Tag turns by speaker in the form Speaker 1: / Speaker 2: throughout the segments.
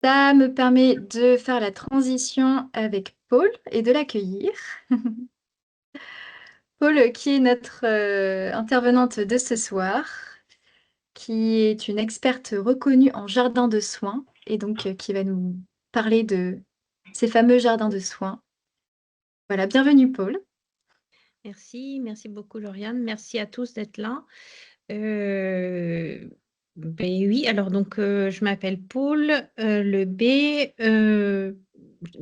Speaker 1: Ça me permet de faire la transition avec Paul et de l'accueillir. Paul, qui est notre intervenante de ce soir, qui est une experte reconnue en jardin de soins et donc qui va nous parler de ces fameux jardins de soins. Voilà, bienvenue Paul.
Speaker 2: Merci beaucoup Lauriane, merci à tous d'être là. Ben oui, alors donc je m'appelle Paul. Le B,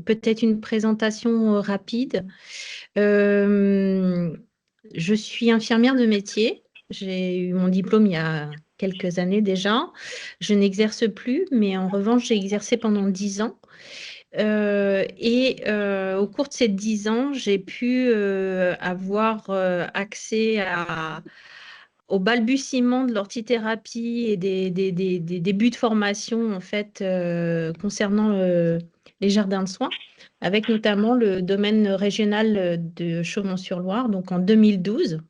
Speaker 2: peut-être une présentation rapide. Euh, je suis infirmière de métier. J'ai eu mon diplôme il y a quelques années déjà. Je n'exerce plus, mais en revanche, j'ai exercé pendant 10 ans. Au cours de ces 10 ans, j'ai pu avoir accès au balbutiement de l'orthithérapie et des débuts de formation en fait concernant les jardins de soins, avec notamment le domaine régional de Chaumont-sur-Loire, donc en 2012.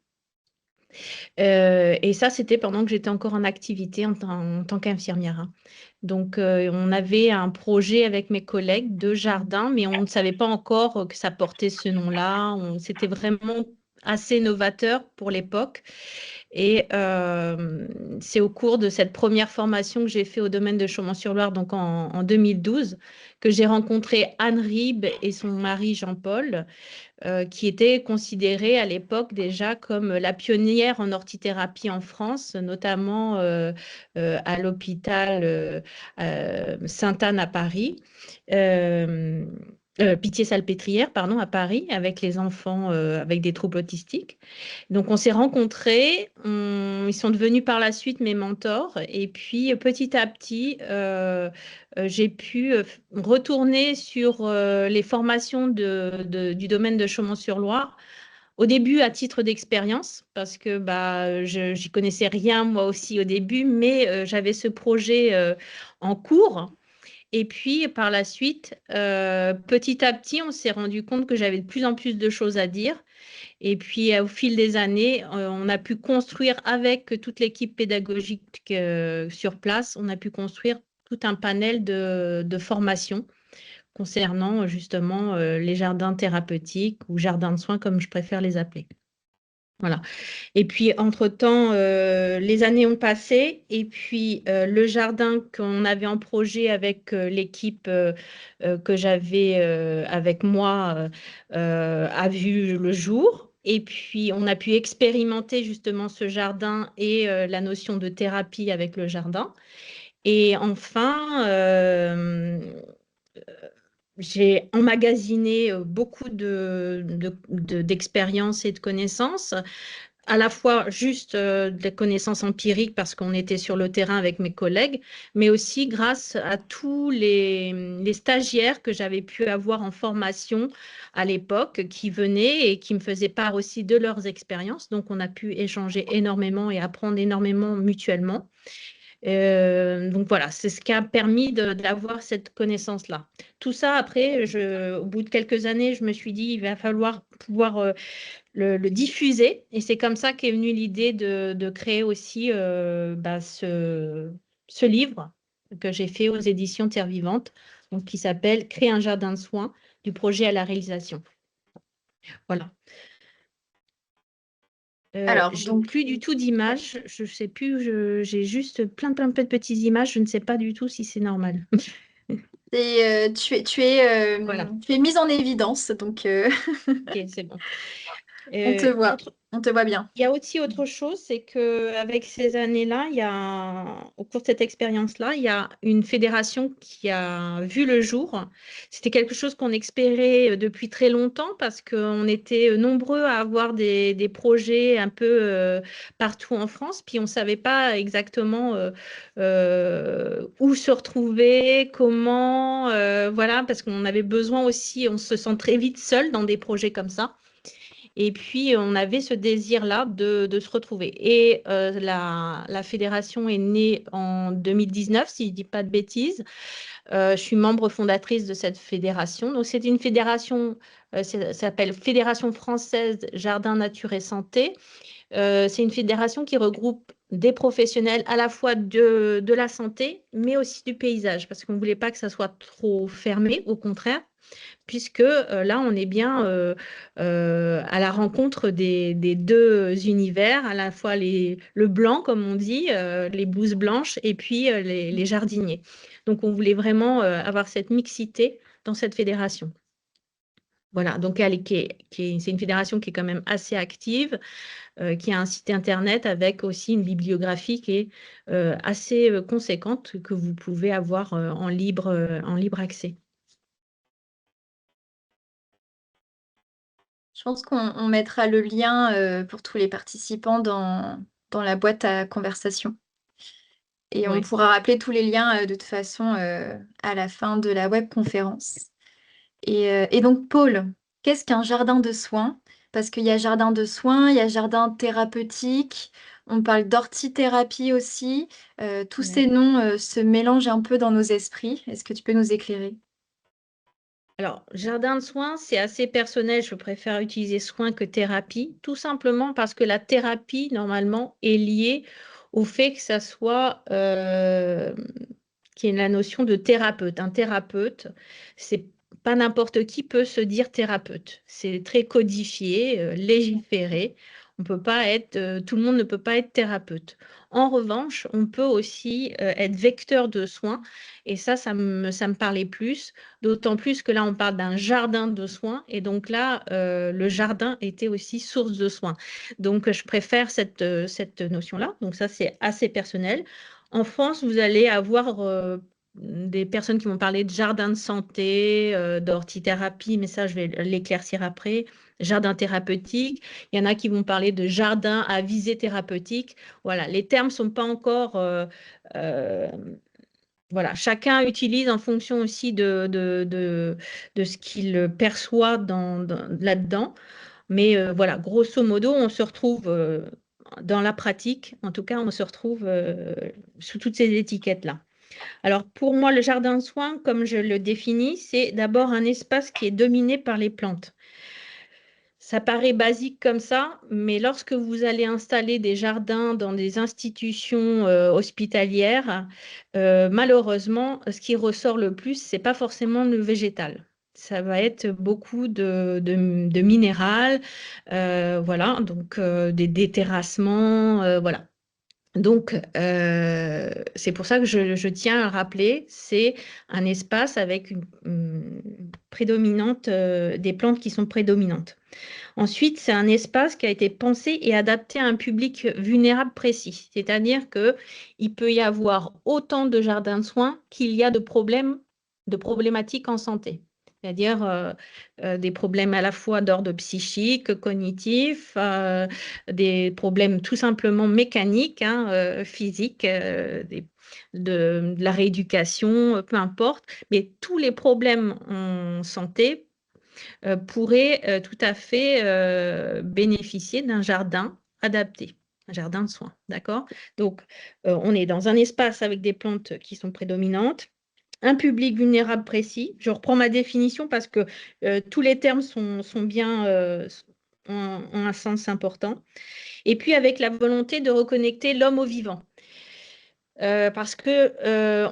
Speaker 2: Et ça, c'était pendant que j'étais encore en activité en tant qu'infirmière, hein. Donc, on avait un projet avec mes collègues de jardin, mais on ne savait pas encore que ça portait ce nom-là. C'était vraiment assez novateur pour l'époque. Et c'est au cours de cette première formation que j'ai fait au domaine de Chaumont-sur-Loire, donc en 2012, que j'ai rencontré Anne Ribes et son mari Jean-Paul, qui était considérée à l'époque déjà comme la pionnière en orthithérapie en France, notamment à l'hôpital Sainte-Anne à Paris. Euh, Pitié-Salpêtrière, pardon, à Paris, avec les enfants avec des troubles autistiques. Donc, on s'est rencontrés, ils sont devenus par la suite mes mentors, et puis petit à petit, j'ai pu retourner sur les formations du domaine de Chaumont-sur-Loire. Au début, à titre d'expérience, parce que bah, j'y connaissais rien moi aussi au début, mais j'avais ce projet en cours. Et puis, par la suite, petit à petit, on s'est rendu compte que j'avais de plus en plus de choses à dire. Et puis, au fil des années, on a pu construire avec toute l'équipe pédagogique sur place, on a pu construire tout un panel de formations concernant justement les jardins thérapeutiques ou jardins de soins, comme je préfère les appeler. Voilà. Et puis, entre-temps, les années ont passé et puis le jardin qu'on avait en projet avec l'équipe que j'avais avec moi a vu le jour. Et puis, on a pu expérimenter justement ce jardin et la notion de thérapie avec le jardin. Et enfin, j'ai emmagasiné beaucoup d'expériences et de connaissances, à la fois juste des connaissances empiriques parce qu'on était sur le terrain avec mes collègues, mais aussi grâce à tous les stagiaires que j'avais pu avoir en formation à l'époque, qui venaient et qui me faisaient part aussi de leurs expériences. Donc, on a pu échanger énormément et apprendre énormément mutuellement. Donc voilà, c'est ce qui a permis d'avoir cette connaissance-là. Tout ça, après, au bout de quelques années, je me suis dit, il va falloir pouvoir le diffuser. Et c'est comme ça qu'est venue l'idée de créer aussi bah, ce livre que j'ai fait aux éditions Terre Vivante, donc, qui s'appelle Créer un jardin de soins, du projet à la réalisation. Voilà.
Speaker 1: Alors,
Speaker 2: J'ai
Speaker 1: donc,
Speaker 2: plus du tout d'images, je sais plus, j'ai juste plein de petites images, je ne sais pas du tout si c'est normal. Voilà,
Speaker 1: tu es mise en évidence, donc
Speaker 2: ok, c'est bon.
Speaker 1: on te voit,
Speaker 2: Autre,
Speaker 1: on te voit bien.
Speaker 2: Il y a aussi autre chose, c'est qu'avec ces années-là, au cours de cette expérience-là, il y a une fédération qui a vu le jour. C'était quelque chose qu'on espérait depuis très longtemps parce qu'on était nombreux à avoir des projets un peu partout en France, puis on ne savait pas exactement où se retrouver, comment, voilà, parce qu'on avait besoin aussi, on se sent très vite seul dans des projets comme ça. Et puis, on avait ce désir-là de se retrouver. Et la fédération est née en 2019, si je ne dis pas de bêtises. Je suis membre fondatrice de cette fédération. Donc, c'est une fédération, ça s'appelle Fédération française Jardin, Nature et Santé. C'est une fédération qui regroupe des professionnels à la fois de la santé, mais aussi du paysage, parce qu'on ne voulait pas que ça soit trop fermé, au contraire, puisque là, on est bien à la rencontre des deux univers, à la fois le blanc, comme on dit, les blouses blanches, et puis les jardiniers. Donc, on voulait vraiment avoir cette mixité dans cette fédération. Voilà, donc c'est une fédération qui est quand même assez active, qui a un site internet avec aussi une bibliographie qui est assez conséquente que vous pouvez avoir en libre accès.
Speaker 1: Je pense qu'on mettra le lien pour tous les participants dans la boîte à conversation. Et on
Speaker 2: Ouais.
Speaker 1: pourra rappeler tous les liens de toute façon à la fin de la webconférence. Et donc, Paul, qu'est-ce qu'un jardin de soins? Parce qu'il y a jardin de soins, il y a jardin thérapeutique, on parle d'ortithérapie aussi. Tous
Speaker 2: Ouais.
Speaker 1: ces noms se mélangent un peu dans nos esprits. Est-ce que tu peux nous éclairer?
Speaker 2: Alors, jardin de soins, c'est assez personnel. Je préfère utiliser soins que thérapie, tout simplement parce que la thérapie, normalement, est liée au fait que ça soit, qu'il y ait la notion de thérapeute. Un thérapeute, c'est pas n'importe qui peut se dire thérapeute. C'est très codifié, légiféré. On peut pas être, tout le monde ne peut pas être thérapeute. En revanche, on peut aussi être vecteur de soins, et ça me parlait plus. D'autant plus que là, on parle d'un jardin de soins. Et donc là, le jardin était aussi source de soins. Donc, je préfère cette notion-là. Donc ça, c'est assez personnel. En France, vous allez avoir des personnes qui vont parler de jardin de santé, d'ortithérapie, mais ça, je vais l'éclaircir après. Jardin thérapeutique. Il y en a qui vont parler de jardin à visée thérapeutique. Voilà, les termes ne sont pas encore euh, voilà, chacun utilise en fonction aussi de ce qu'il perçoit là-dedans. Mais voilà, grosso modo, on se retrouve dans la pratique, en tout cas, on se retrouve sous toutes ces étiquettes-là. Alors, pour moi, le jardin de soins, comme je le définis, c'est d'abord un espace qui est dominé par les plantes. Ça paraît basique comme ça, mais lorsque vous allez installer des jardins dans des institutions hospitalières, malheureusement, ce qui ressort le plus, c'est pas forcément le végétal. Ça va être beaucoup de minéral, voilà, donc des terrassements, voilà. Donc, c'est pour ça que je tiens à rappeler, c'est un espace avec une prédominante, des plantes qui sont prédominantes. Ensuite, c'est un espace qui a été pensé et adapté à un public vulnérable précis. C'est-à-dire qu'il peut y avoir autant de jardins de soins qu'il y a de problématiques en santé. C'est-à-dire des problèmes à la fois d'ordre psychique, cognitif, des problèmes tout simplement mécaniques, hein, physiques, de la rééducation, peu importe. Mais tous les problèmes en santé pourrait tout à fait bénéficier d'un jardin adapté, un jardin de soins, d'accord? Donc, on est dans un espace avec des plantes qui sont prédominantes, un public vulnérable précis. Je reprends ma définition parce que tous les termes sont bien, ont un sens important. Et puis, avec la volonté de reconnecter l'homme au vivant. Parce que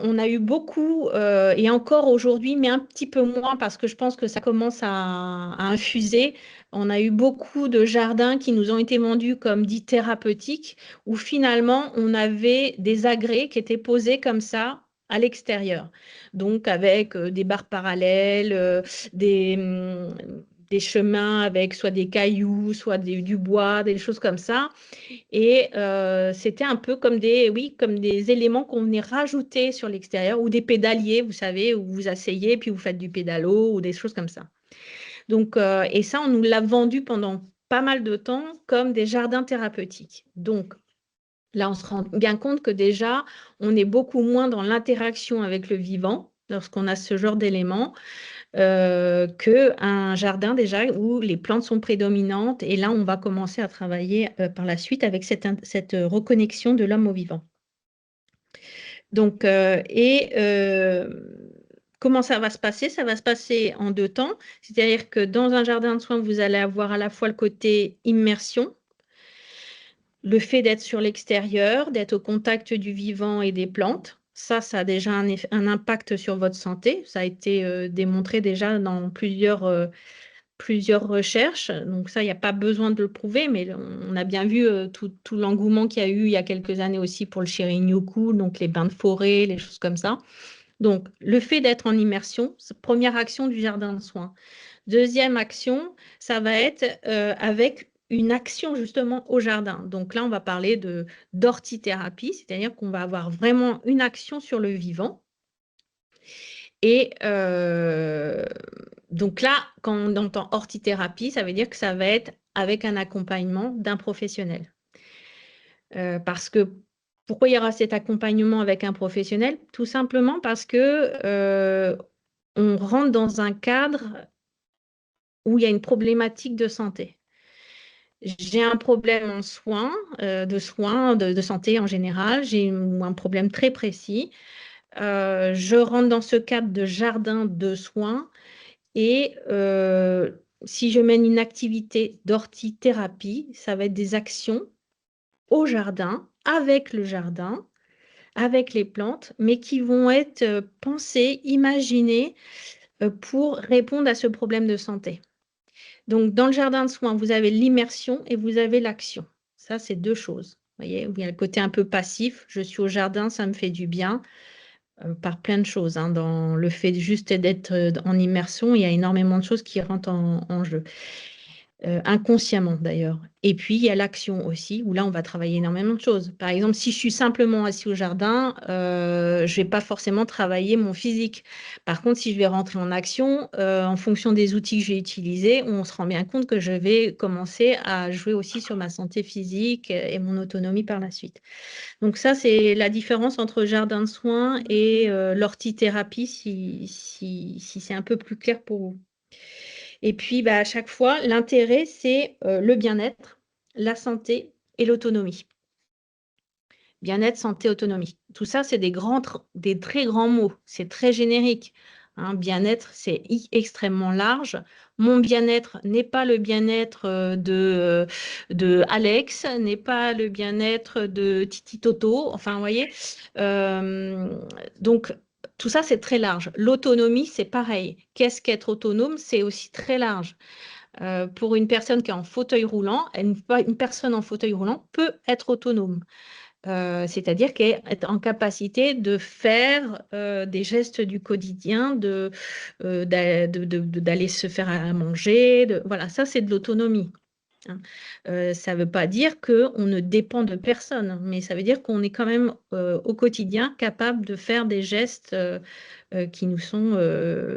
Speaker 2: on a eu beaucoup, et encore aujourd'hui, mais un petit peu moins parce que je pense que ça commence à infuser. On a eu beaucoup de jardins qui nous ont été vendus comme dits thérapeutiques, où finalement on avait des agrès qui étaient posés comme ça à l'extérieur. Donc avec des barres parallèles, des chemins avec soit des cailloux, soit du bois, des choses comme ça. Et c'était un peu comme oui, comme des éléments qu'on venait rajouter sur l'extérieur ou des pédaliers, vous savez, où vous asseyez puis vous faites du pédalo ou des choses comme ça. Donc, et ça, on nous l'a vendu pendant pas mal de temps comme des jardins thérapeutiques. Donc, là, on se rend bien compte que déjà, on est beaucoup moins dans l'interaction avec le vivant lorsqu'on a ce genre d'éléments qu'un jardin déjà où les plantes sont prédominantes. Et là, on va commencer à travailler par la suite avec cette reconnexion de l'homme au vivant. Donc, comment ça va se passer? Ça va se passer en deux temps. C'est-à-dire que dans un jardin de soins, vous allez avoir à la fois le côté immersion. le fait d'être sur l'extérieur, d'être au contact du vivant et des plantes, ça a déjà un impact sur votre santé. Ça a été démontré déjà dans plusieurs recherches. Donc ça, il n'y a pas besoin de le prouver, mais on a bien vu tout l'engouement qu'il y a eu il y a quelques années aussi pour le Shinrin-yoku, donc les bains de forêt, les choses comme ça. Donc, le fait d'être en immersion, c'est première action du jardin de soins. Deuxième action, ça va être avec une action justement au jardin. Donc là, on va parler d'hortithérapie, c'est-à-dire qu'on va avoir vraiment une action sur le vivant. Et donc là, quand on entend hortithérapie, ça veut dire que ça va être avec un accompagnement d'un professionnel. Parce que pourquoi il y aura cet accompagnement avec un professionnel? Tout simplement parce que on rentre dans un cadre où il y a une problématique de santé. J'ai un problème en soins, de santé en général, j'ai un problème très précis. Je rentre dans ce cadre de jardin de soins et si je mène une activité d'hortithérapie, ça va être des actions au jardin, avec le jardin, avec les plantes, mais qui vont être pensées, imaginées pour répondre à ce problème de santé. Donc, dans le jardin de soins, vous avez l'immersion et vous avez l'action. Ça, c'est deux choses. Vous voyez, il y a le côté un peu passif. Je suis au jardin, ça me fait du bien par plein de choses. Hein. Dans le fait juste d'être en immersion, il y a énormément de choses qui rentrent en jeu. Inconsciemment d'ailleurs. Et puis, il y a l'action aussi, où là, on va travailler énormément de choses. Par exemple, si je suis simplement assis au jardin, je ne vais pas forcément travailler mon physique. Par contre, si je vais rentrer en action, en fonction des outils que j'ai utilisés, on se rend bien compte que je vais commencer à jouer aussi sur ma santé physique et mon autonomie par la suite. Donc ça, c'est la différence entre jardin de soins et l'ortithérapie, si c'est un peu plus clair pour vous. Et puis, bah, à chaque fois, l'intérêt, c'est le bien-être, la santé et l'autonomie. Bien-être, santé, autonomie. Tout ça, c'est des très grands mots. C'est très générique. Hein. Bien-être, c'est extrêmement large. Mon bien-être n'est pas le bien-être de Alex, n'est pas le bien-être de Titi Toto. Enfin, vous voyez. Donc, tout ça, c'est très large. L'autonomie, c'est pareil. Qu'est-ce qu'être autonome? C'est aussi très large. Pour une personne qui est en fauteuil roulant, une personne en fauteuil roulant peut être autonome. C'est-à-dire qu'elle est en capacité de faire des gestes du quotidien, d'aller se faire à manger. Voilà, ça, c'est de l'autonomie. Hein. Ça ne veut pas dire qu'on ne dépend de personne, mais ça veut dire qu'on est quand même au quotidien capable de faire des gestes qui nous sont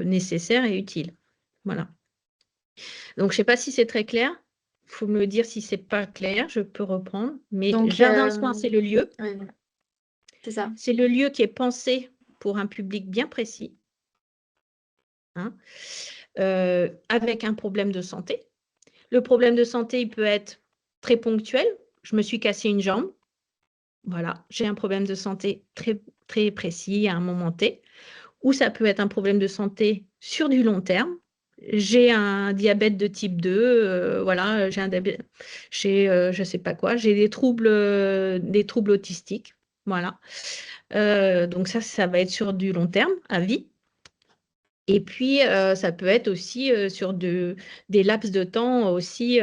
Speaker 2: nécessaires et utiles. Voilà. Donc, je ne sais pas si c'est très clair. Il faut me dire si ce n'est pas clair, je peux reprendre. Mais
Speaker 1: Donc,
Speaker 2: jardin de soins, c'est le lieu.
Speaker 1: oui, voilà. C'est ça.
Speaker 2: C'est le lieu qui est pensé pour un public bien précis, hein, avec un problème de santé. Le problème de santé, il peut être très ponctuel. Je me suis cassé une jambe. Voilà, j'ai un problème de santé très, très précis à un moment T. Ou ça peut être un problème de santé sur du long terme. J'ai un diabète de type 2, voilà, j'ai un diabète, je sais pas quoi, j'ai des troubles autistiques, voilà. Donc ça va être sur du long terme, à vie. Et puis, ça peut être aussi sur des laps de temps aussi,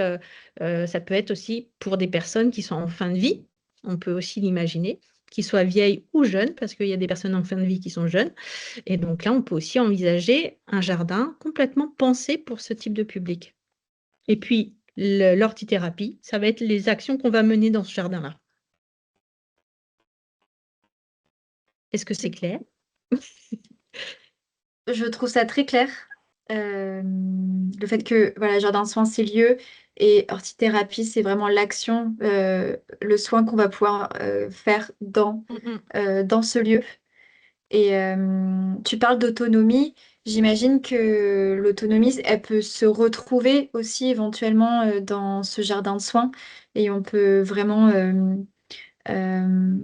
Speaker 2: ça peut être aussi pour des personnes qui sont en fin de vie, on peut aussi l'imaginer, qu'ils soient vieilles ou jeunes, parce qu'il y a des personnes en fin de vie qui sont jeunes. Et donc là, on peut aussi envisager un jardin complètement pensé pour ce type de public. Et puis, l'hortithérapie, ça va être les actions qu'on va mener dans ce jardin-là. Est-ce que c'est clair?
Speaker 1: Je trouve ça très clair. Le fait que voilà, jardin de soins, c'est lieu et hortithérapie, c'est vraiment l'action, le soin qu'on va pouvoir faire
Speaker 2: Mhm.
Speaker 1: dans ce lieu. Et tu parles d'autonomie. J'imagine que l'autonomie, elle peut se retrouver aussi éventuellement dans ce jardin de soins et on peut vraiment euh,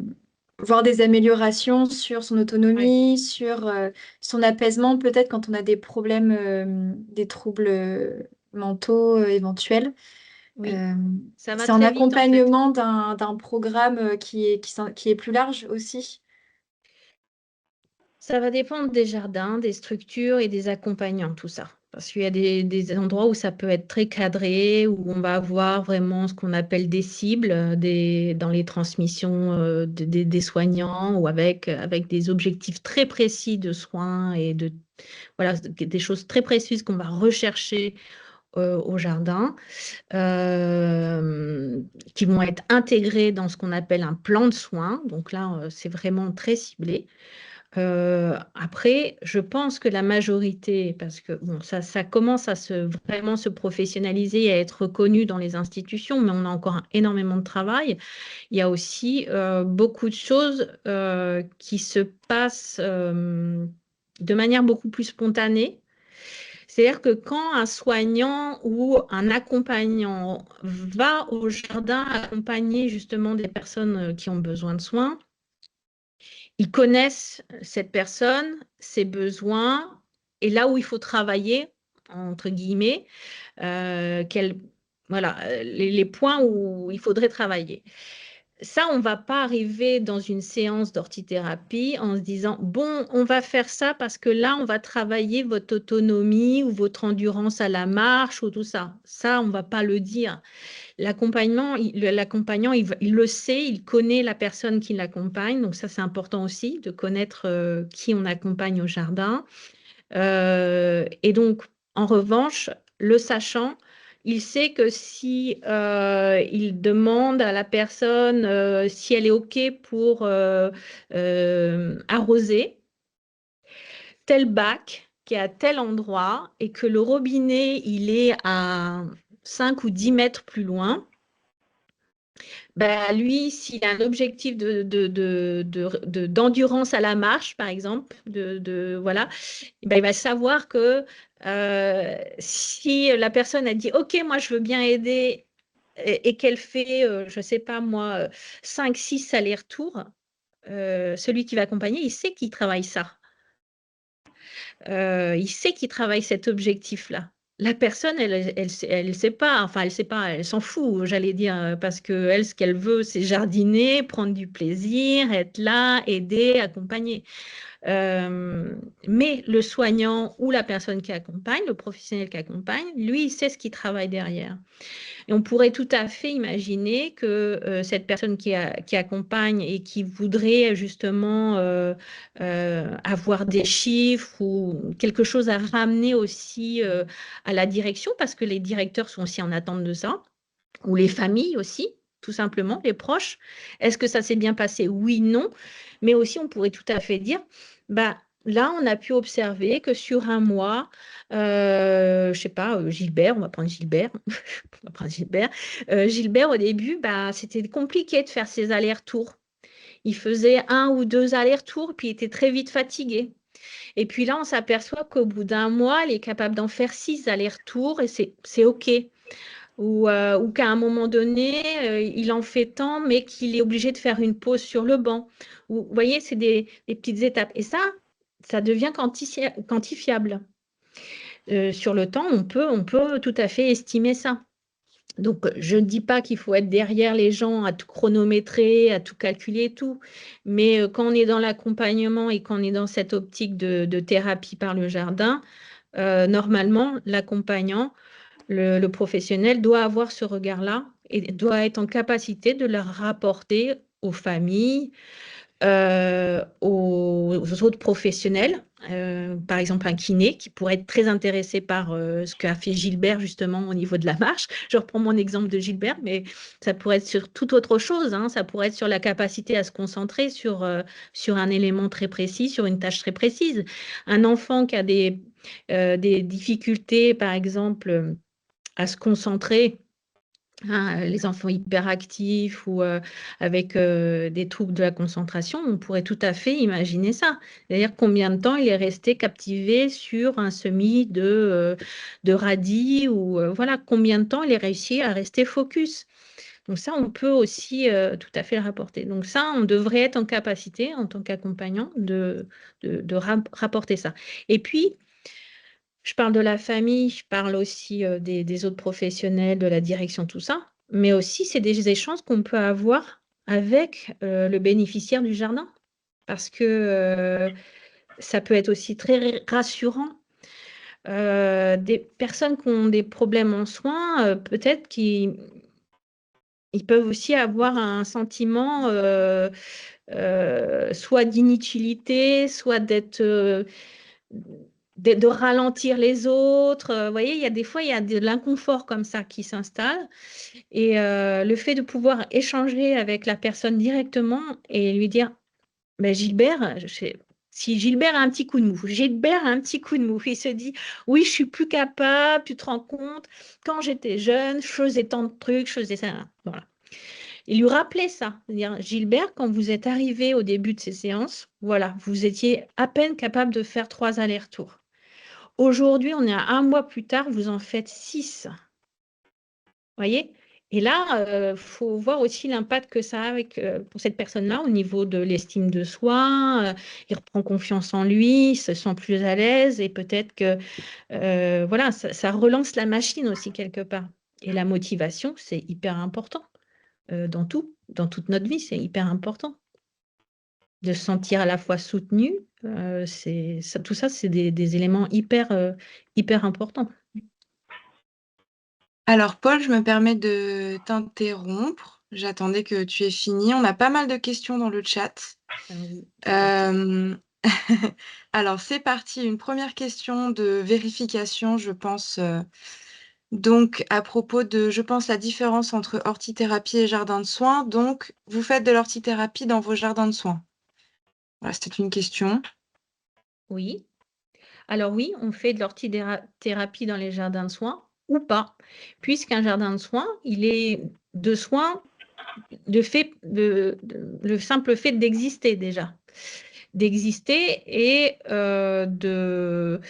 Speaker 1: voir des améliorations sur son
Speaker 2: Ouais.
Speaker 1: autonomie, sur son apaisement, peut-être quand on a des problèmes, des troubles mentaux éventuels.
Speaker 2: Oui,
Speaker 1: Euh,
Speaker 2: ça va
Speaker 1: c'est en
Speaker 2: très vite en fait.
Speaker 1: accompagnement d'un programme qui est plus large aussi.
Speaker 2: Ça va dépendre des jardins, des structures et des accompagnants, tout ça. Parce qu'il y a des endroits où ça peut être très cadré, où on va avoir vraiment ce qu'on appelle des cibles dans les transmissions des soignants ou avec des objectifs très précis de soins et voilà, des choses très précises qu'on va rechercher au jardin, euh, qui vont être intégrées dans ce qu'on appelle un plan de soins. Donc là, c'est vraiment très ciblé. Après, je pense que la majorité, parce que bon, ça commence à vraiment se professionnaliser et à être reconnu dans les institutions, mais on a encore énormément de travail. Il y a aussi beaucoup de choses qui se passent de manière beaucoup plus spontanée. C'est-à-dire que quand un soignant ou un accompagnant va au jardin accompagner justement des personnes qui ont besoin de soins, ils connaissent cette personne, ses besoins et là où il faut travailler, entre guillemets, voilà, les points où il faudrait travailler. Ça, on ne va pas arriver dans une séance d'orthithérapie en se disant, bon, on va faire ça parce que là, on va travailler votre autonomie ou votre endurance à la marche ou tout ça. Ça, on ne va pas le dire. L'accompagnant, il le sait, il connaît la personne qui l'accompagne. Donc ça, c'est important aussi de connaître qui on accompagne au jardin. Et donc, en revanche, le sachant, il sait que si il demande à la personne si elle est OK pour arroser tel bac qui est à tel endroit et que le robinet, il est à 5 ou 10 mètres plus loin, ben, lui, s'il a un objectif d'endurance à la marche, par exemple, voilà, ben, il va savoir que si la personne a dit, OK, moi, je veux bien aider et qu'elle fait, je ne sais pas moi, 5, 6 allers-retours, celui qui va accompagner, il sait qu'il travaille ça. Il sait qu'il travaille cet objectif-là. La personne, elle sait pas, enfin, elle sait pas, elle s'en fout, j'allais dire, parce que elle, ce qu'elle veut, c'est jardiner, prendre du plaisir, être là, aider, accompagner. Mais le soignant ou la personne qui accompagne, le professionnel qui accompagne, lui, il sait ce qu'il travaille derrière. Et on pourrait tout à fait imaginer que cette personne qui accompagne et qui voudrait justement avoir des chiffres ou quelque chose à ramener aussi à la direction, parce que les directeurs sont aussi en attente de ça, ou les familles aussi, tout simplement, les proches. Est-ce que ça s'est bien passé? Oui, non. Mais aussi, on pourrait tout à fait dire, bah, là, on a pu observer que sur un mois, je sais pas, Gilbert, on va prendre Gilbert, on va prendre Gilbert. Gilbert, au début, bah, c'était compliqué de faire ses allers-retours. Il faisait 1 ou 2 allers-retours, puis il était très vite fatigué. Et puis là, on s'aperçoit qu'au bout d'un mois, il est capable d'en faire 6 allers-retours et c'est OK. Ou qu'à un moment donné, il en fait tant, mais qu'il est obligé de faire une pause sur le banc. Vous voyez, c'est des petites étapes. Et ça devient quantifiable. Sur le temps, on peut tout à fait estimer ça. Donc, je ne dis pas qu'il faut être derrière les gens à tout chronométrer, à tout calculer et tout. Mais quand on est dans l'accompagnement et quand on est dans cette optique de thérapie par le jardin, normalement, l'accompagnant, le professionnel doit avoir ce regard-là et doit être en capacité de leur rapporter aux familles, aux autres professionnels, par exemple un kiné qui pourrait être très intéressé par ce qu'a fait Gilbert justement au niveau de la marche. Je reprends mon exemple de Gilbert, mais ça pourrait être sur toute autre chose, hein. Ça pourrait être sur la capacité à se concentrer sur un élément très précis, sur une tâche très précise. Un enfant qui a des difficultés, par exemple, à se concentrer, hein, les enfants hyperactifs ou avec des troubles de la concentration, on pourrait tout à fait imaginer ça. C'est-à-dire combien de temps il est resté captivé sur un semis de radis ou voilà, combien de temps il est réussi à rester focus. Donc ça, on peut aussi tout à fait le rapporter. Donc ça, on devrait être en capacité, en tant qu'accompagnant, de rapporter ça. Et puis, Je parle de la famille, je parle aussi des autres professionnels, de la direction, tout ça. Mais aussi, c'est des échanges qu'on peut avoir avec le bénéficiaire du jardin. Parce que ça peut être aussi très rassurant. Des personnes qui ont des problèmes en soins, peut-être qu'ils ils peuvent aussi avoir un sentiment soit d'inutilité, soit de ralentir les autres. Vous voyez, il y a des fois, il y a de l'inconfort comme ça qui s'installe. Et le fait de pouvoir échanger avec la personne directement et lui dire, ben, Gilbert, si Gilbert a un petit coup de mou, Gilbert a un petit coup de mou, il se dit, oui, je suis plus capable, tu te rends compte, quand j'étais jeune, je faisais tant de trucs, je faisais ça. Voilà. Et lui rappeler ça, c'est-à-dire, Gilbert, quand vous êtes arrivé au début de ces séances, voilà, vous étiez à peine capable de faire 3 allers-retours. Aujourd'hui, on est à 1 mois plus tard, vous en faites 6. Vous voyez? Et là, il faut voir aussi l'impact que ça a pour cette personne-là au niveau de l'estime de soi. Il reprend confiance en lui, il se sent plus à l'aise et peut-être que voilà, ça relance la machine aussi quelque part. Et la motivation, c'est hyper important dans tout, dans toute notre vie, c'est hyper important. De se sentir à la fois soutenu, tout ça, c'est des éléments hyper importants.
Speaker 3: Alors, Paul, je me permets de t'interrompre. J'attendais que tu aies fini. On a pas mal de questions dans le chat.
Speaker 2: Allons-y.
Speaker 3: Euh, Alors, c'est parti. Une première question de vérification, je pense. Donc, à propos de, je pense, la différence entre hortithérapie et jardin de soins. Donc, vous faites de l'hortithérapie dans vos jardins de soins. Voilà, c'était une question.
Speaker 2: Oui. Alors oui, on fait de l'ortithérapie dans les jardins de soins ou pas, puisqu'un jardin de soins, il est de soins le simple fait d'exister déjà. D'exister et tout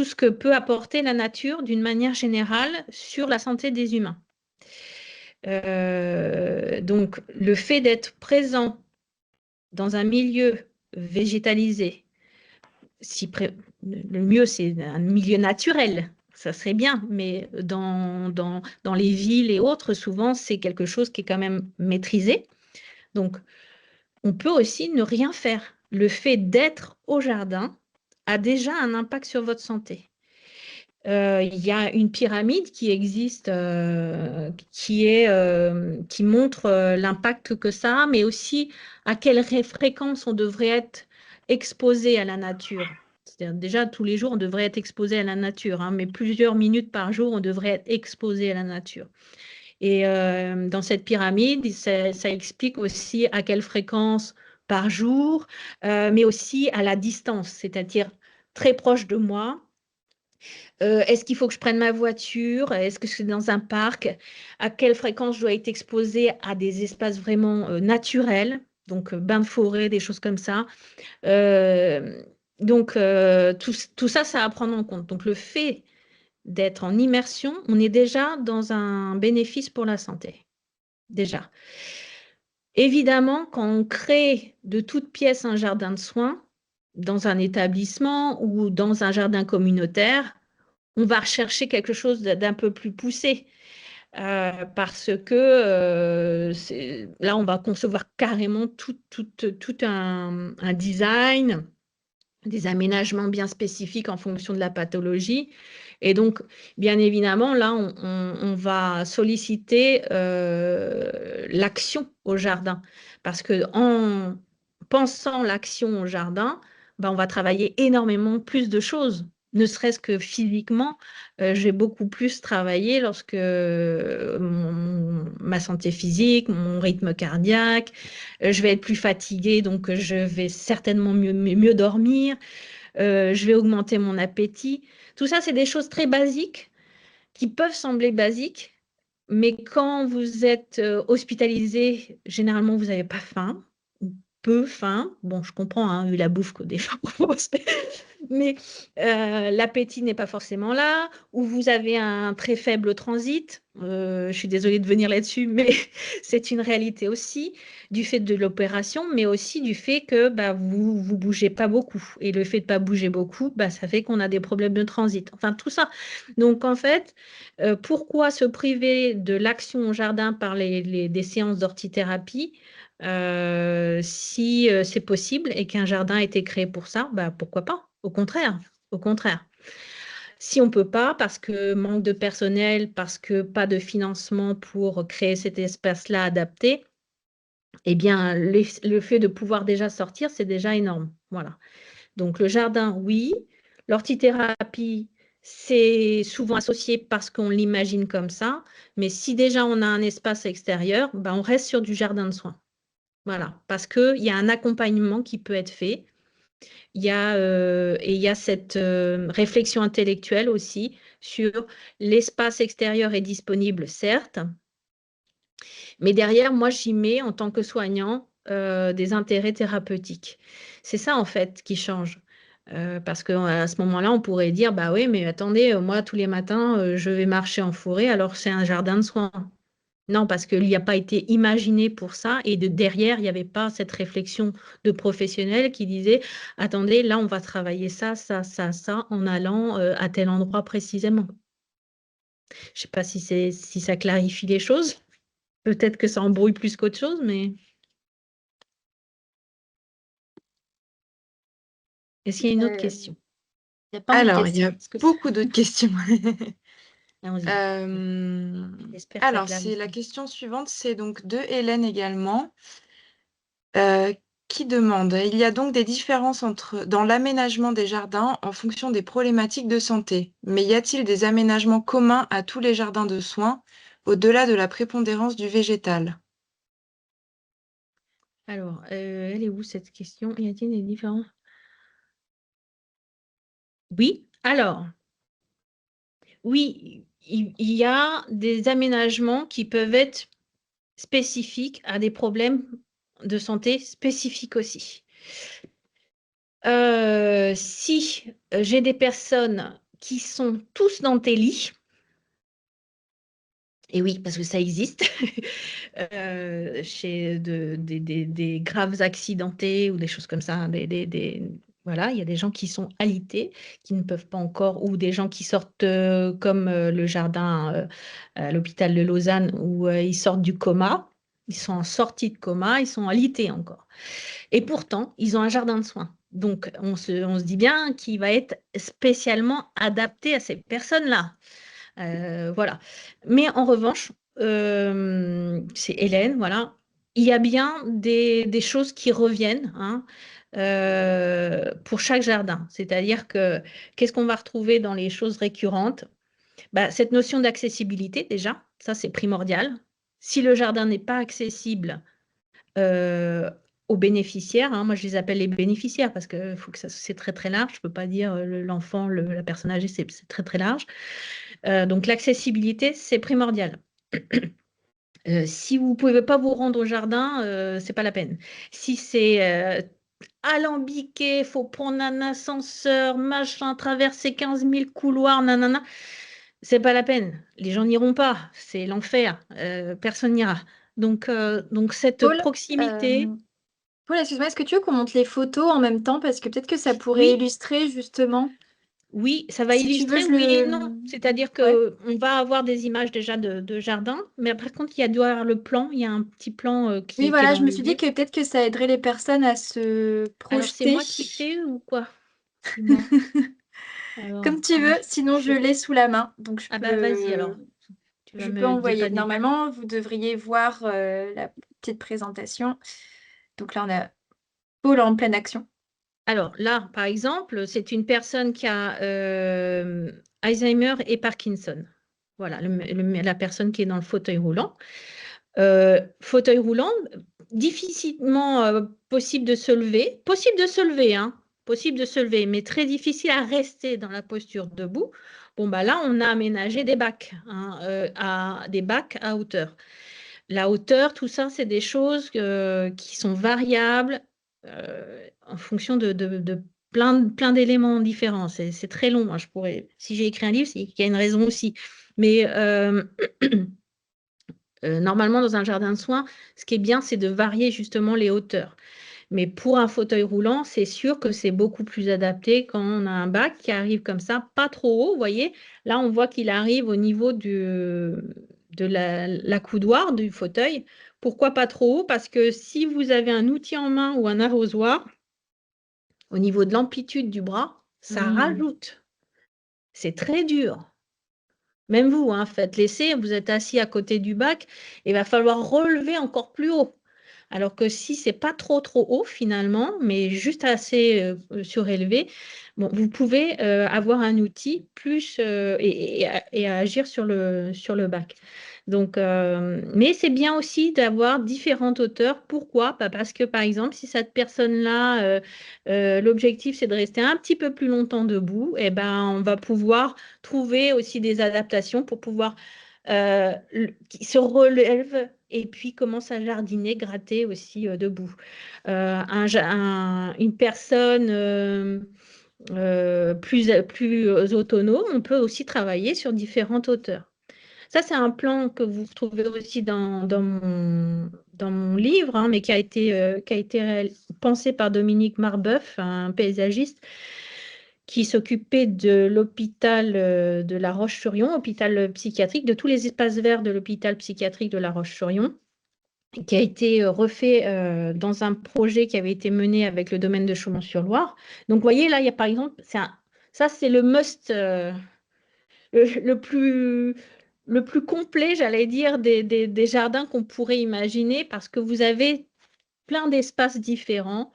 Speaker 2: ce que peut apporter la nature d'une manière générale sur la santé des humains. Donc, le fait d'être présent dans un milieu végétalisé, le mieux, c'est un milieu naturel, ça serait bien, mais dans les villes et autres, souvent, c'est quelque chose qui est quand même maîtrisé. Donc, on peut aussi ne rien faire. Le fait d'être au jardin a déjà un impact sur votre santé. Il y a une pyramide qui existe, qui montre l'impact que ça a, mais aussi à quelle fréquence on devrait être exposé à la nature. C'est-à-dire, déjà, tous les jours, on devrait être exposé à la nature, hein, mais plusieurs minutes par jour, on devrait être exposé à la nature. Et dans cette pyramide, ça explique aussi à quelle fréquence par jour, mais aussi à la distance, c'est-à-dire très proche de moi. Est-ce qu'il faut que je prenne ma voiture? Est-ce que c'est dans un parc? À quelle fréquence je dois être exposée à des espaces vraiment naturels? Donc, bains de forêt, des choses comme ça. Donc, tout ça, ça à prendre en compte. Donc, le fait d'être en immersion, on est déjà dans un bénéfice pour la santé. Déjà. Évidemment, quand on crée de toutes pièces un jardin de soins, dans un établissement ou dans un jardin communautaire, on va rechercher quelque chose d'un peu plus poussé. Parce que là, on va concevoir carrément tout un design, des aménagements bien spécifiques en fonction de la pathologie. Et donc, bien évidemment, là, on va solliciter l'action au jardin. Parce que en pensant l'action au jardin, ben, on va travailler énormément plus de choses. Ne serait-ce que physiquement, j'ai beaucoup plus travaillé lorsque ma santé physique, mon rythme cardiaque, je vais être plus fatiguée, donc je vais certainement mieux dormir, je vais augmenter mon appétit. Tout ça, c'est des choses très basiques qui peuvent sembler basiques, mais quand vous êtes hospitalisé, généralement, vous n'avez pas faim. peu faim. Bon, je comprends, hein, vu la bouffe que des gens proposent, mais l'appétit n'est pas forcément là, ou vous avez un très faible transit. Je suis désolée de venir là-dessus, mais c'est une réalité aussi, du fait de l'opération, mais aussi du fait que bah, vous ne bougez pas beaucoup. Et le fait de ne pas bouger beaucoup, bah, ça fait qu'on a des problèmes de transit. Enfin, tout ça. Donc, en fait, pourquoi se priver de l'action au jardin par des séances d'orthithérapie si c'est possible et qu'un jardin a été créé pour ça, bah, pourquoi pas? Au contraire, au contraire. Si on ne peut pas, parce que manque de personnel, parce que pas de financement pour créer cet espace-là adapté, eh bien, le fait de pouvoir déjà sortir, c'est déjà énorme. Voilà. Donc, le jardin, oui. L'orthithérapie, c'est souvent associé parce qu'on l'imagine comme ça. Mais si déjà on a un espace extérieur, ben, on reste sur du jardin de soins. Voilà. Parce qu'il y a un accompagnement qui peut être fait. Il y a cette réflexion intellectuelle aussi sur l'espace extérieur est disponible, certes, mais derrière, moi, j'y mets en tant que soignant des intérêts thérapeutiques. C'est ça, en fait, qui change. Parce qu'à ce moment-là, on pourrait dire, bah oui, mais attendez, moi, tous les matins, je vais marcher en forêt, alors c'est un jardin de soins. Non, parce qu'il n'y a pas été imaginé pour ça. Et derrière, il n'y avait pas cette réflexion de professionnels qui disaient, attendez, là, on va travailler ça, ça, ça, ça, en allant à tel endroit précisément. Je ne sais pas si ça clarifie les choses. Peut-être que ça embrouille plus qu'autre chose, mais est-ce qu'il y a une autre question?
Speaker 1: Il y a plein de
Speaker 3: Alors, il y
Speaker 1: questions.
Speaker 3: a beaucoup d'autres questions.
Speaker 2: Allons-y. J'espère que ça
Speaker 3: Alors, c'est la
Speaker 2: clarifie.
Speaker 3: question suivante, c'est donc de Hélène également, qui demande: il y a donc des différences dans l'aménagement des jardins en fonction des problématiques de santé, mais y a-t-il des aménagements communs à tous les jardins de soins, au-delà de la prépondérance du végétal?
Speaker 2: Alors, elle est où cette question? Y a-t-il des différences? Oui, alors, oui, il y a des aménagements qui peuvent être spécifiques à des problèmes de santé spécifiques aussi. Si j'ai des personnes qui sont tous dans tes lits, et oui, parce que ça existe, chez des graves accidentés ou des choses comme ça, voilà, il y a des gens qui sont alités, qui ne peuvent pas encore, ou des gens qui sortent comme le jardin à l'hôpital de Lausanne, où ils sortent du coma, ils sont en sortie de coma, ils sont alités encore. Et pourtant, ils ont un jardin de soins. Donc, on se dit bien qu'il va être spécialement adapté à ces personnes-là. Voilà. Mais en revanche, c'est Hélène, voilà. Il y a bien des choses qui reviennent hein, pour chaque jardin. C'est-à-dire que qu'est-ce qu'on va retrouver dans les choses récurrentes? Bah, cette notion d'accessibilité, déjà, ça c'est primordial. Si le jardin n'est pas accessible aux bénéficiaires, hein, moi je les appelle les bénéficiaires parce que faut que c'est très très large. Je ne peux pas dire l'enfant, la personne âgée, c'est très très large. Donc l'accessibilité, c'est primordial. Si vous ne pouvez pas vous rendre au jardin, ce n'est pas la peine. Si c'est alambiqué, il faut prendre un ascenseur, machin, traverser 15 000 couloirs, nanana, c'est pas la peine. Les gens n'iront pas, c'est l'enfer. Personne n'ira. Donc cette
Speaker 1: Paul,
Speaker 2: proximité,
Speaker 1: Paul, excuse-moi, est-ce que tu veux qu'on monte les photos en même temps? Parce que peut-être que ça pourrait
Speaker 2: oui,
Speaker 1: illustrer justement.
Speaker 2: oui, ça va
Speaker 1: Si tu veux,
Speaker 2: illustrer,
Speaker 1: je
Speaker 2: oui et non.
Speaker 1: le...
Speaker 2: C'est-à-dire
Speaker 1: Ouais.
Speaker 2: qu'on va avoir des images déjà de jardin, mais par contre, il doit y avoir le plan, il y a un petit plan
Speaker 1: Oui,
Speaker 2: qui est
Speaker 1: voilà,
Speaker 2: dans
Speaker 1: je me
Speaker 2: le
Speaker 1: suis dit
Speaker 2: livre.
Speaker 1: que peut-être que ça aiderait les personnes à se
Speaker 2: Alors, c'est
Speaker 1: projeter.
Speaker 2: moi qui fais ou quoi? Dis-moi. Alors,
Speaker 1: Comme tu veux, sinon je l'ai sous la main, donc
Speaker 2: ah bah vas-y alors, tu vas
Speaker 1: je peux
Speaker 2: me
Speaker 1: envoyer.
Speaker 2: dépanner.
Speaker 1: Normalement, vous devriez voir la petite présentation. Donc là, on a Paul en pleine action.
Speaker 2: Alors là, par exemple, c'est une personne qui a Alzheimer et Parkinson. Voilà, la personne qui est dans le fauteuil roulant. Fauteuil roulant, difficilement possible de se lever. Possible de se lever, hein, possible de se lever, mais très difficile à rester dans la posture debout. Bon, bah là, on a aménagé des bacs, hein, des bacs à hauteur. La hauteur, tout ça, c'est des choses qui sont variables en fonction de plein d'éléments différents. C'est très long, hein. Si j'ai écrit un livre, c'est qu'il y a une raison aussi. Mais normalement, dans un jardin de soins, ce qui est bien, c'est de varier justement les hauteurs. Mais pour un fauteuil roulant, c'est sûr que c'est beaucoup plus adapté quand on a un bac qui arrive comme ça, pas trop haut, vous voyez. Là, on voit qu'il arrive au niveau de la coudoir du fauteuil. Pourquoi pas trop haut? Parce que si vous avez un outil en main ou un arrosoir, au niveau de l'amplitude du bras, ça rajoute. C'est très dur. Même vous, hein, faites l'essai, vous êtes assis à côté du bac, il va falloir relever encore plus haut. Alors que si c'est pas trop haut finalement, mais juste assez surélevé, bon, vous pouvez avoir un outil plus et agir sur le bac. Donc, mais c'est bien aussi d'avoir différentes hauteurs. Pourquoi? Bah, parce que par exemple, si cette personne-là, l'objectif c'est de rester un petit peu plus longtemps debout, et ben on va pouvoir trouver aussi des adaptations pour pouvoir qui se relève et puis commence à jardiner, gratter aussi debout. Une personne plus autonome, on peut aussi travailler sur différentes hauteurs. Ça, c'est un plan que vous retrouvez aussi dans mon livre, hein, mais qui a été pensé par Dominique Marbeuf, un paysagiste, qui s'occupait de l'hôpital de La Roche-sur-Yon, hôpital psychiatrique, de tous les espaces verts de l'hôpital psychiatrique de La Roche-sur-Yon, qui a été refait dans un projet qui avait été mené avec le domaine de Chaumont-sur-Loire. Donc, vous voyez, là, il y a par exemple, ça, c'est le must, le plus complet, j'allais dire, des jardins qu'on pourrait imaginer, parce que vous avez plein d'espaces différents.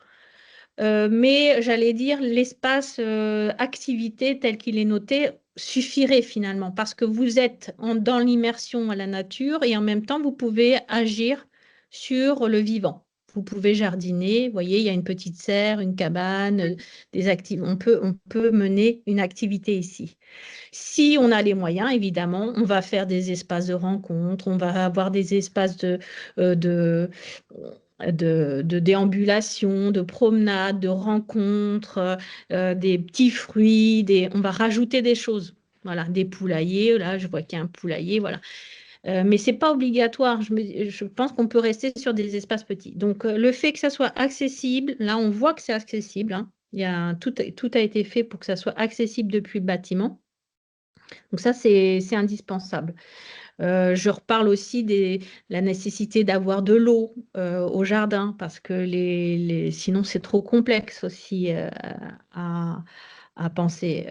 Speaker 2: Mais j'allais dire, l'espace activité tel qu'il est noté suffirait finalement, parce que vous êtes dans l'immersion à la nature et en même temps, vous pouvez agir sur le vivant. Vous pouvez jardiner, vous voyez, il y a une petite serre, une cabane, on peut mener une activité ici. Si on a les moyens, évidemment, on va faire des espaces de rencontres, on va avoir des espaces de déambulation, de promenade, de rencontres, des petits fruits, on va rajouter des choses. Voilà, des poulaillers, là je vois qu'il y a un poulailler, voilà. Mais ce n'est pas obligatoire, je pense qu'on peut rester sur des espaces petits. Donc le fait que ça soit accessible, là on voit que c'est accessible, hein. Tout a été fait pour que ça soit accessible depuis le bâtiment. Donc ça, c'est indispensable. Je reparle aussi de la nécessité d'avoir de l'eau au jardin, parce que sinon c'est trop complexe aussi à penser.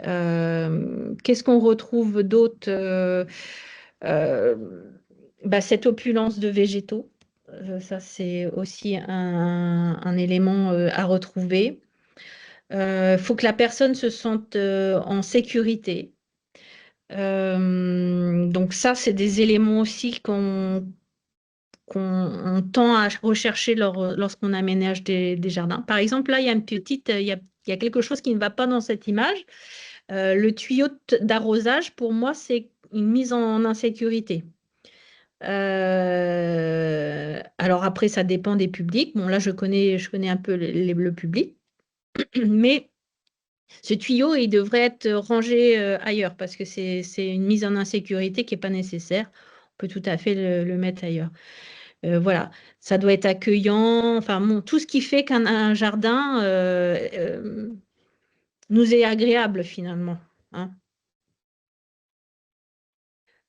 Speaker 2: Qu'est-ce qu'on retrouve d'autre? Cette opulence de végétaux, ça c'est aussi un élément à retrouver. Il faut que la personne se sente en sécurité. Donc ça, c'est des éléments aussi qu'on tend à rechercher lorsqu'on aménage des jardins. Par exemple, là, il y a il y a quelque chose qui ne va pas dans cette image. Le tuyau d'arrosage, pour moi, c'est une mise en insécurité. Alors après, ça dépend des publics. Bon, là, je connais un peu le public, mais ce tuyau, il devrait être rangé ailleurs, parce que c'est une mise en insécurité qui n'est pas nécessaire. On peut tout à fait le mettre ailleurs. Voilà, ça doit être accueillant. Enfin, bon, tout ce qui fait qu'un jardin nous est agréable finalement, hein.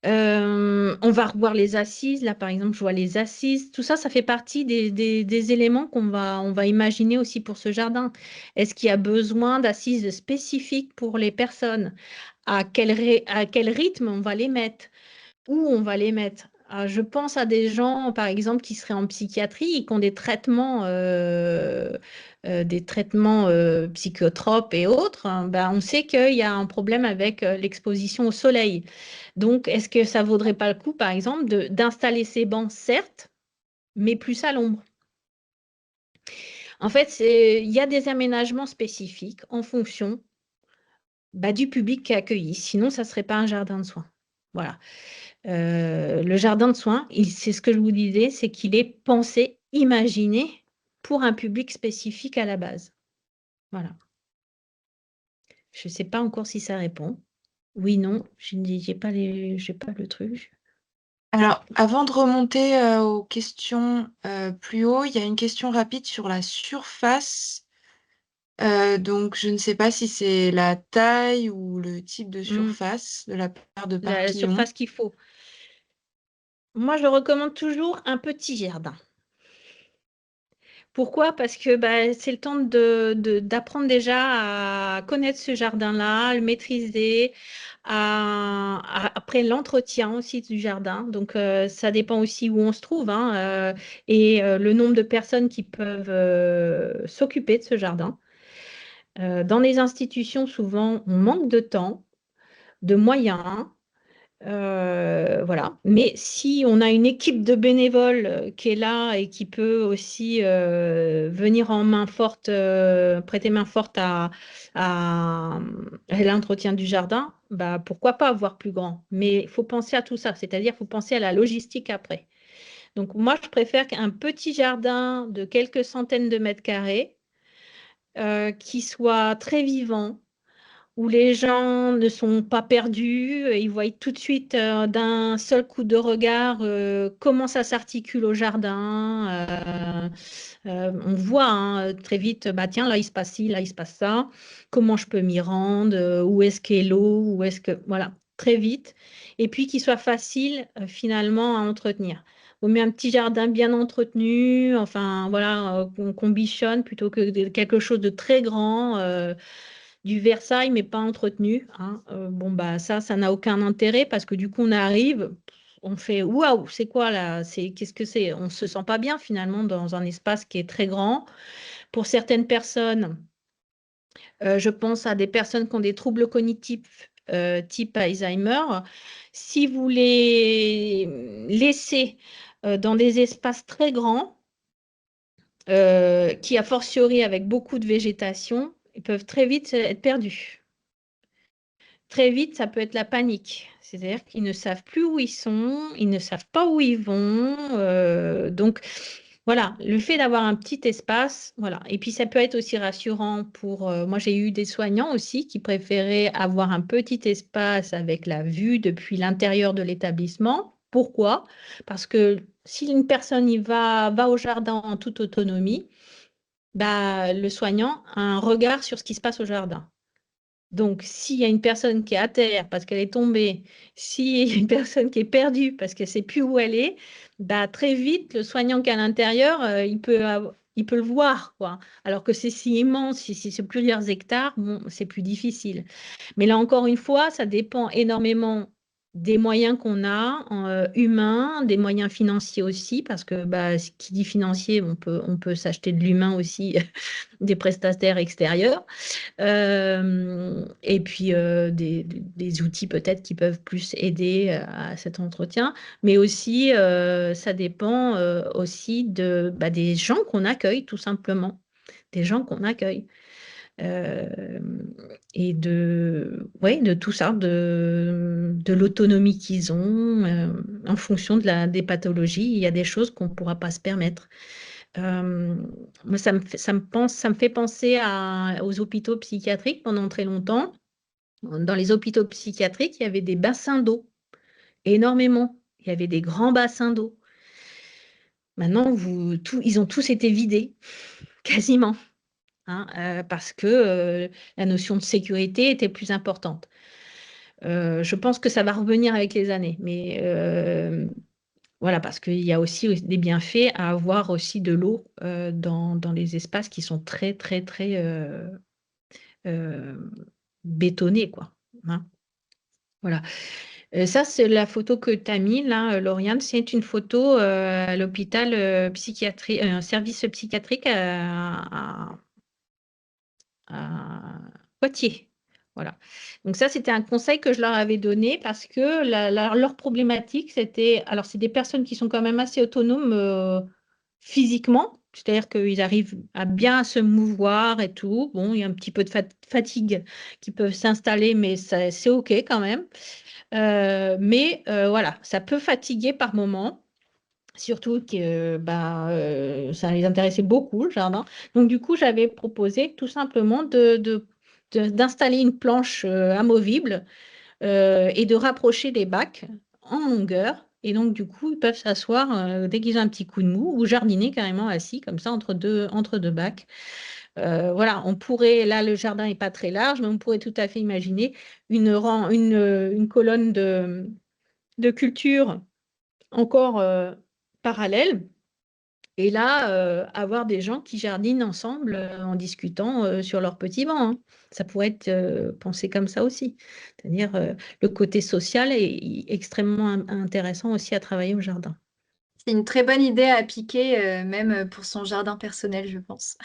Speaker 2: On va revoir les assises. Là, par exemple, je vois les assises. Tout ça, ça fait partie des éléments on va imaginer aussi pour ce jardin. Est-ce qu'il y a besoin d'assises spécifiques pour les personnes? À quel rythme on va les mettre? Où on va les mettre? Je pense à des gens, par exemple, qui seraient en psychiatrie et qui ont des traitements psychotropes et autres, hein. Ben, on sait qu'il y a un problème avec l'exposition au soleil. Donc, est-ce que ça ne vaudrait pas le coup, par exemple, d'installer ces bancs, certes, mais plus à l'ombre? En fait, il y a des aménagements spécifiques en fonction du public qui est accueilli. Sinon, ça ne serait pas un jardin de soins. Voilà. Le jardin de soins, c'est ce que je vous disais, c'est qu'il est pensé, imaginé pour un public spécifique à la base. Voilà. Je ne sais pas encore si ça répond. Oui, non, j'ai pas le truc.
Speaker 3: Alors, avant de remonter aux questions plus haut, il y a une question rapide sur la surface. Donc, je ne sais pas si c'est la taille ou le type de surface de la part de
Speaker 2: La
Speaker 3: Papillon.
Speaker 2: surface qu'il faut. Moi, je recommande toujours un petit jardin. Pourquoi? Parce que c'est le temps d'apprendre déjà à connaître ce jardin-là, à le maîtriser, après l'entretien aussi du jardin. Donc, ça dépend aussi où on se trouve, hein, et le nombre de personnes qui peuvent s'occuper de ce jardin. Dans les institutions, souvent, on manque de temps, de moyens. Voilà. Mais si on a une équipe de bénévoles qui est là et qui peut aussi venir en main forte, prêter main forte à l'entretien du jardin, pourquoi pas avoir plus grand? Mais il faut penser à tout ça, c'est-à-dire il faut penser à la logistique après. Donc moi, je préfère qu'un petit jardin de quelques centaines de mètres carrés qui soit très vivant, où les gens ne sont pas perdus, ils voient tout de suite d'un seul coup de regard comment ça s'articule au jardin. On voit hein, très vite, tiens, là il se passe ci, là il se passe ça, comment je peux m'y rendre, où est-ce qu'est l'eau, où est-ce que... Voilà, très vite. Et puis qu'il soit facile finalement à entretenir. On met un petit jardin bien entretenu, enfin voilà, qu'on bichonne plutôt que quelque chose de très grand. Du Versailles, mais pas entretenu. Hein. Ça n'a aucun intérêt parce que du coup, on arrive, on fait waouh, c'est quoi là? Qu'est-ce que c'est? On se sent pas bien finalement dans un espace qui est très grand. Pour certaines personnes, je pense à des personnes qui ont des troubles cognitifs type Alzheimer. Si vous les laissez dans des espaces très grands, qui a fortiori avec beaucoup de végétation, ils peuvent très vite être perdus. Très vite, ça peut être la panique. C'est-à-dire qu'ils ne savent plus où ils sont, ils ne savent pas où ils vont. Donc, voilà, le fait d'avoir un petit espace, voilà. Et puis, ça peut être aussi rassurant pour... moi, j'ai eu des soignants aussi qui préféraient avoir un petit espace avec la vue depuis l'intérieur de l'établissement. Pourquoi? Parce que si une personne va au jardin en toute autonomie, le soignant a un regard sur ce qui se passe au jardin. Donc, s'il y a une personne qui est à terre parce qu'elle est tombée, s'il y a une personne qui est perdue parce qu'elle ne sait plus où elle est, très vite, le soignant qui est à l'intérieur, il peut le voir, quoi. Alors que c'est si immense, si c'est plusieurs hectares, bon, c'est plus difficile. Mais là, encore une fois, ça dépend énormément des moyens qu'on a, humains, des moyens financiers aussi, parce que ce qui dit financier, on peut s'acheter de l'humain aussi, des prestataires extérieurs. Et puis des outils peut-être qui peuvent plus aider à cet entretien, mais aussi ça dépend aussi des gens qu'on accueille tout simplement, des gens qu'on accueille. Et de tout ça, de l'autonomie qu'ils ont en fonction des pathologies. Il y a des choses qu'on ne pourra pas se permettre. Moi, ça me fait penser aux hôpitaux psychiatriques pendant très longtemps. Dans les hôpitaux psychiatriques, il y avait des bassins d'eau, énormément. Il y avait des grands bassins d'eau. Maintenant, ils ont tous été vidés, quasiment, hein, parce que la notion de sécurité était plus importante. Je pense que ça va revenir avec les années, mais voilà, parce qu'il y a aussi des bienfaits à avoir aussi de l'eau dans les espaces qui sont très, très, très bétonnés, quoi. Hein. Voilà. Ça, c'est la photo que tu as mis, là, Lauriane. C'est une photo à l'hôpital psychiatrie, un service psychiatrique à Poitiers. Voilà. Donc ça, c'était un conseil que je leur avais donné parce que leur problématique, c'était... Alors, c'est des personnes qui sont quand même assez autonomes physiquement, c'est-à-dire qu'ils arrivent à bien se mouvoir et tout. Bon, il y a un petit peu de fatigue qui peut s'installer, mais c'est OK quand même. Mais voilà, ça peut fatiguer par moment. Surtout que ça les intéressait beaucoup, le jardin. Donc, du coup, j'avais proposé tout simplement d'installer une planche amovible et de rapprocher les bacs en longueur. Et donc, du coup, ils peuvent s'asseoir dès qu'ils ont un petit coup de mou ou jardiner carrément assis, comme ça, entre deux bacs. Voilà, on pourrait, là, le jardin n'est pas très large, mais on pourrait tout à fait imaginer une colonne de culture encore parallèle. Et là, avoir des gens qui jardinent ensemble en discutant sur leur petit banc, hein. Ça pourrait être pensé comme ça aussi. C'est-à-dire le côté social est extrêmement intéressant aussi à travailler au jardin.
Speaker 1: C'est une très bonne idée à appliquer, même pour son jardin personnel, je pense.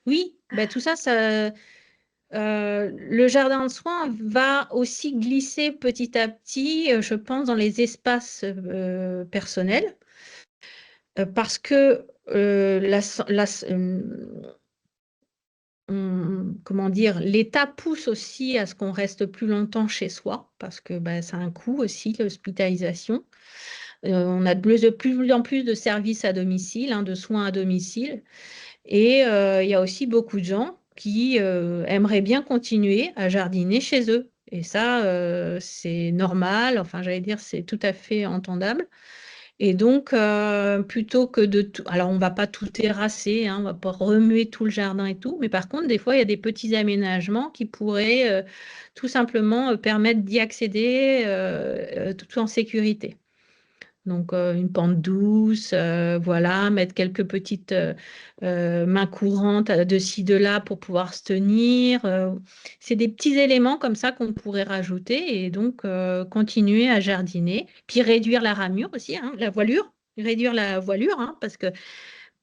Speaker 2: Oui, bah, tout ça, le jardin de soins va aussi glisser petit à petit, je pense, dans les espaces personnels. Parce que comment dire, l'État pousse aussi à ce qu'on reste plus longtemps chez soi, parce que ça a un coût aussi, l'hospitalisation. On a de plus en plus de services à domicile, hein, de soins à domicile. Et il y a aussi beaucoup de gens qui aimeraient bien continuer à jardiner chez eux. Et ça, c'est normal, enfin j'allais dire, c'est tout à fait entendable. Et donc, plutôt que de tout... Alors, on ne va pas tout terrasser, hein, on ne va pas remuer tout le jardin et tout, mais par contre, des fois, il y a des petits aménagements qui pourraient tout simplement permettre d'y accéder tout en sécurité. Donc, une pente douce, voilà, mettre quelques petites mains courantes de ci, de là pour pouvoir se tenir. C'est des petits éléments comme ça qu'on pourrait rajouter et donc continuer à jardiner. Puis réduire la ramure aussi, hein, la voilure. Réduire la voilure, hein, parce que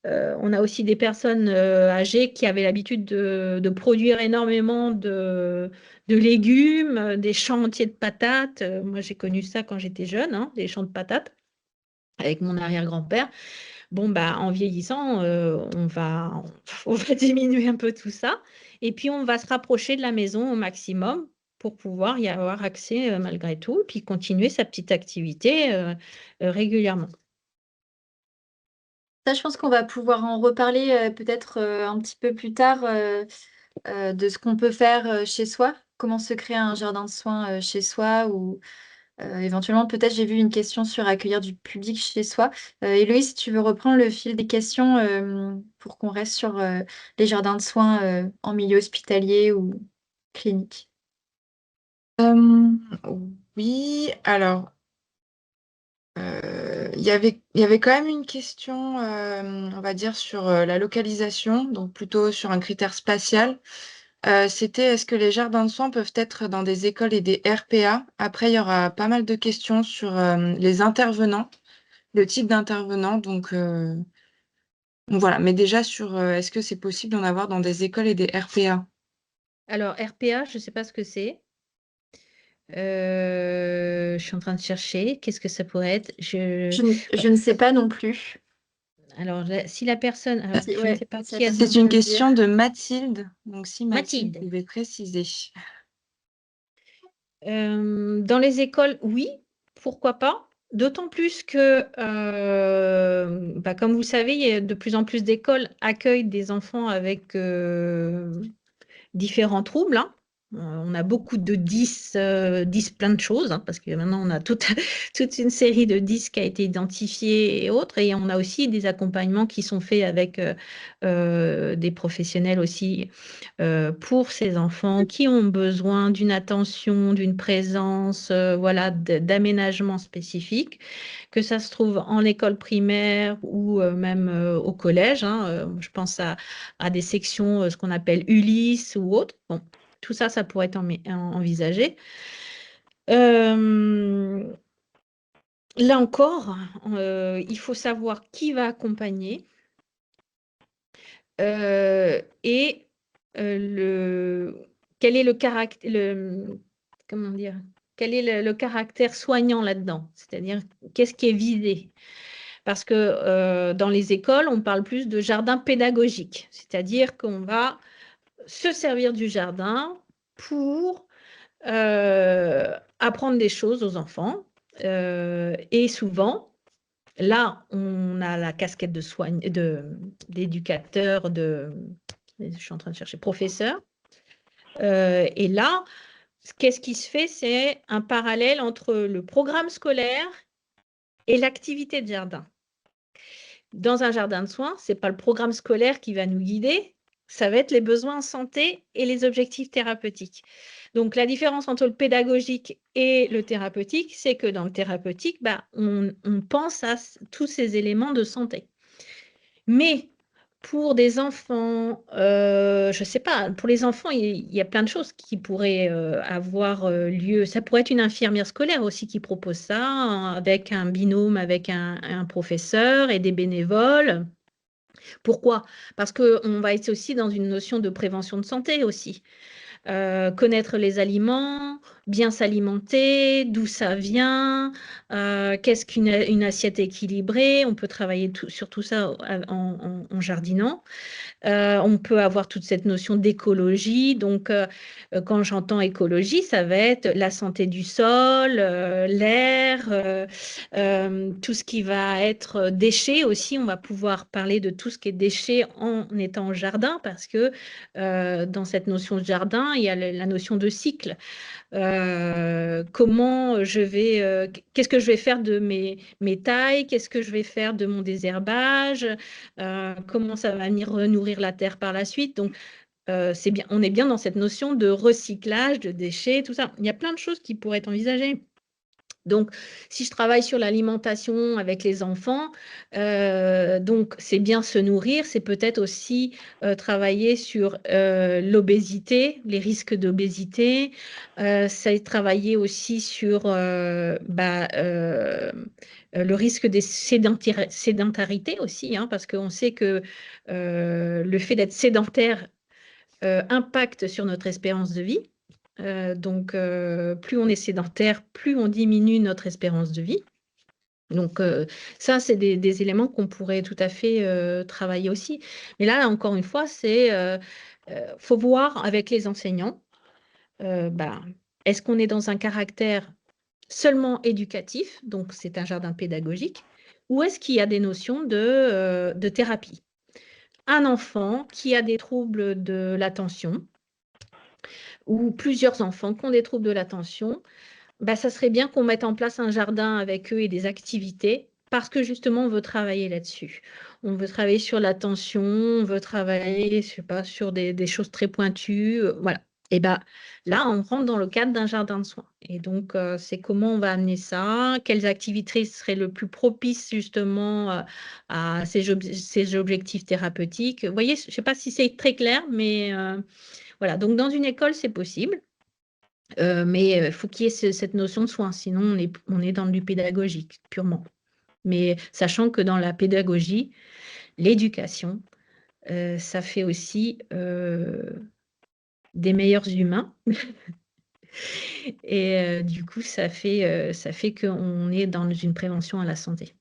Speaker 2: on a aussi des personnes âgées qui avaient l'habitude de produire énormément de légumes, des champs entiers de patates. Moi, j'ai connu ça quand j'étais jeune, hein, des champs de patates avec mon arrière-grand-père. Bon, en vieillissant, on va diminuer un peu tout ça. Et puis, on va se rapprocher de la maison au maximum pour pouvoir y avoir accès malgré tout, puis continuer sa petite activité régulièrement.
Speaker 1: Ça, je pense qu'on va pouvoir en reparler peut-être un petit peu plus tard de ce qu'on peut faire chez soi, comment se créer un jardin de soins chez soi ou éventuellement, peut-être j'ai vu une question sur accueillir du public chez soi. Héloïse, si tu veux reprendre le fil des questions pour qu'on reste sur les jardins de soins en milieu hospitalier ou clinique.
Speaker 3: Euh, oui, alors, il y avait quand même une question, on va dire, sur la localisation, donc plutôt sur un critère spatial. C'était est-ce que les jardins de soins peuvent être dans des écoles et des RPA? Après, il y aura pas mal de questions sur les intervenants, le type d'intervenants. Donc voilà, mais déjà sur est-ce que c'est possible d'en avoir dans des écoles et des RPA?
Speaker 2: Alors, RPA, je ne sais pas ce que c'est. Je suis en train de chercher. Qu'est-ce que ça pourrait être?
Speaker 1: Je ne sais pas non plus.
Speaker 2: Alors, si la personne... Alors,
Speaker 1: Si,
Speaker 2: je ne
Speaker 1: ouais,
Speaker 2: sais pas
Speaker 1: si la
Speaker 2: qui a...
Speaker 1: personne
Speaker 3: C'est
Speaker 1: peut
Speaker 3: une
Speaker 1: nous le dire.
Speaker 3: question de Mathilde. Donc si Mathilde
Speaker 2: Mathilde.
Speaker 3: pouvait préciser.
Speaker 2: Dans les écoles, oui, pourquoi pas. D'autant plus que, comme vous le savez, il y a de plus en plus d'écoles accueillent des enfants avec différents troubles, hein. On a beaucoup de 10 plein de choses, hein, parce que maintenant on a toute une série de 10 qui a été identifiée et autres. Et on a aussi des accompagnements qui sont faits avec des professionnels aussi pour ces enfants qui ont besoin d'une attention, d'une présence, voilà, d'aménagement spécifique, que ça se trouve en école primaire ou même au collège, hein. Je pense à des sections, ce qu'on appelle Ulysse ou autre. Bon, tout ça, ça pourrait être envisagé. Là encore, il faut savoir qui va accompagner et quel est le caractère, comment dire, quel est le caractère soignant là-dedans, c'est-à-dire qu'est-ce qui est visé. Parce que dans les écoles, on parle plus de jardin pédagogique, c'est-à-dire qu'on va se servir du jardin pour apprendre des choses aux enfants. Et souvent, Là, on a la casquette d'éducateur, je suis en train de chercher, professeur. Et là, qu'est-ce qui se fait? C'est un parallèle entre le programme scolaire et l'activité de jardin. Dans un jardin de soins, ce n'est pas le programme scolaire qui va nous guider, ça va être les besoins en santé et les objectifs thérapeutiques. Donc, la différence entre le pédagogique et le thérapeutique, c'est que dans le thérapeutique, on pense à tous ces éléments de santé. Mais pour des enfants, je ne sais pas, pour les enfants, il y a plein de choses qui pourraient avoir lieu. Ça pourrait être une infirmière scolaire aussi qui propose ça, avec un binôme, avec un professeur et des bénévoles. Pourquoi? Parce qu'on va être aussi dans une notion de prévention de santé aussi. Connaître les aliments, bien s'alimenter, d'où ça vient, qu'est-ce qu'une assiette équilibrée. On peut travailler sur tout ça en jardinant. On peut avoir toute cette notion d'écologie. Donc, quand j'entends écologie, ça va être la santé du sol, l'air, tout ce qui va être déchets aussi. On va pouvoir parler de tout ce qui est déchets en étant au jardin parce que dans cette notion de jardin, il y a la notion de cycle. Comment je vais, qu'est-ce que je vais faire de mes tailles, qu'est-ce que je vais faire de mon désherbage, comment ça va venir renourrir la terre par la suite. Donc, c'est bien, on est bien dans cette notion de recyclage, de déchets, tout ça. Il y a plein de choses qui pourraient être envisagées. Donc, si je travaille sur l'alimentation avec les enfants, donc c'est bien se nourrir, c'est peut-être aussi travailler sur l'obésité, les risques d'obésité, c'est travailler aussi sur le risque des sédentarités aussi, hein, parce qu'on sait que le fait d'être sédentaire impacte sur notre espérance de vie. Donc, plus on est sédentaire, plus on diminue notre espérance de vie. Donc, ça, c'est des éléments qu'on pourrait tout à fait travailler aussi. Mais là, encore une fois, faut voir avec les enseignants, est-ce qu'on est dans un caractère seulement éducatif, donc c'est un jardin pédagogique, ou est-ce qu'il y a des notions de thérapie? Un enfant qui a des troubles de l'attention, ou plusieurs enfants qui ont des troubles de l'attention, ça serait bien qu'on mette en place un jardin avec eux et des activités parce que justement, on veut travailler là-dessus. On veut travailler sur l'attention, on veut travailler, je sais pas, sur des choses très pointues. Voilà. Et là, on rentre dans le cadre d'un jardin de soins. Et donc, c'est comment on va amener ça, quelles activités seraient le plus propices justement à ces objectifs thérapeutiques. Vous voyez, je ne sais pas si c'est très clair, mais voilà. Donc, dans une école, c'est possible. Mais il faut qu'il y ait cette notion de soin, sinon on est dans du pédagogique purement. Mais sachant que dans la pédagogie, l'éducation, ça fait aussi des meilleurs humains. Et du coup, ça fait qu'on est dans une prévention à la santé.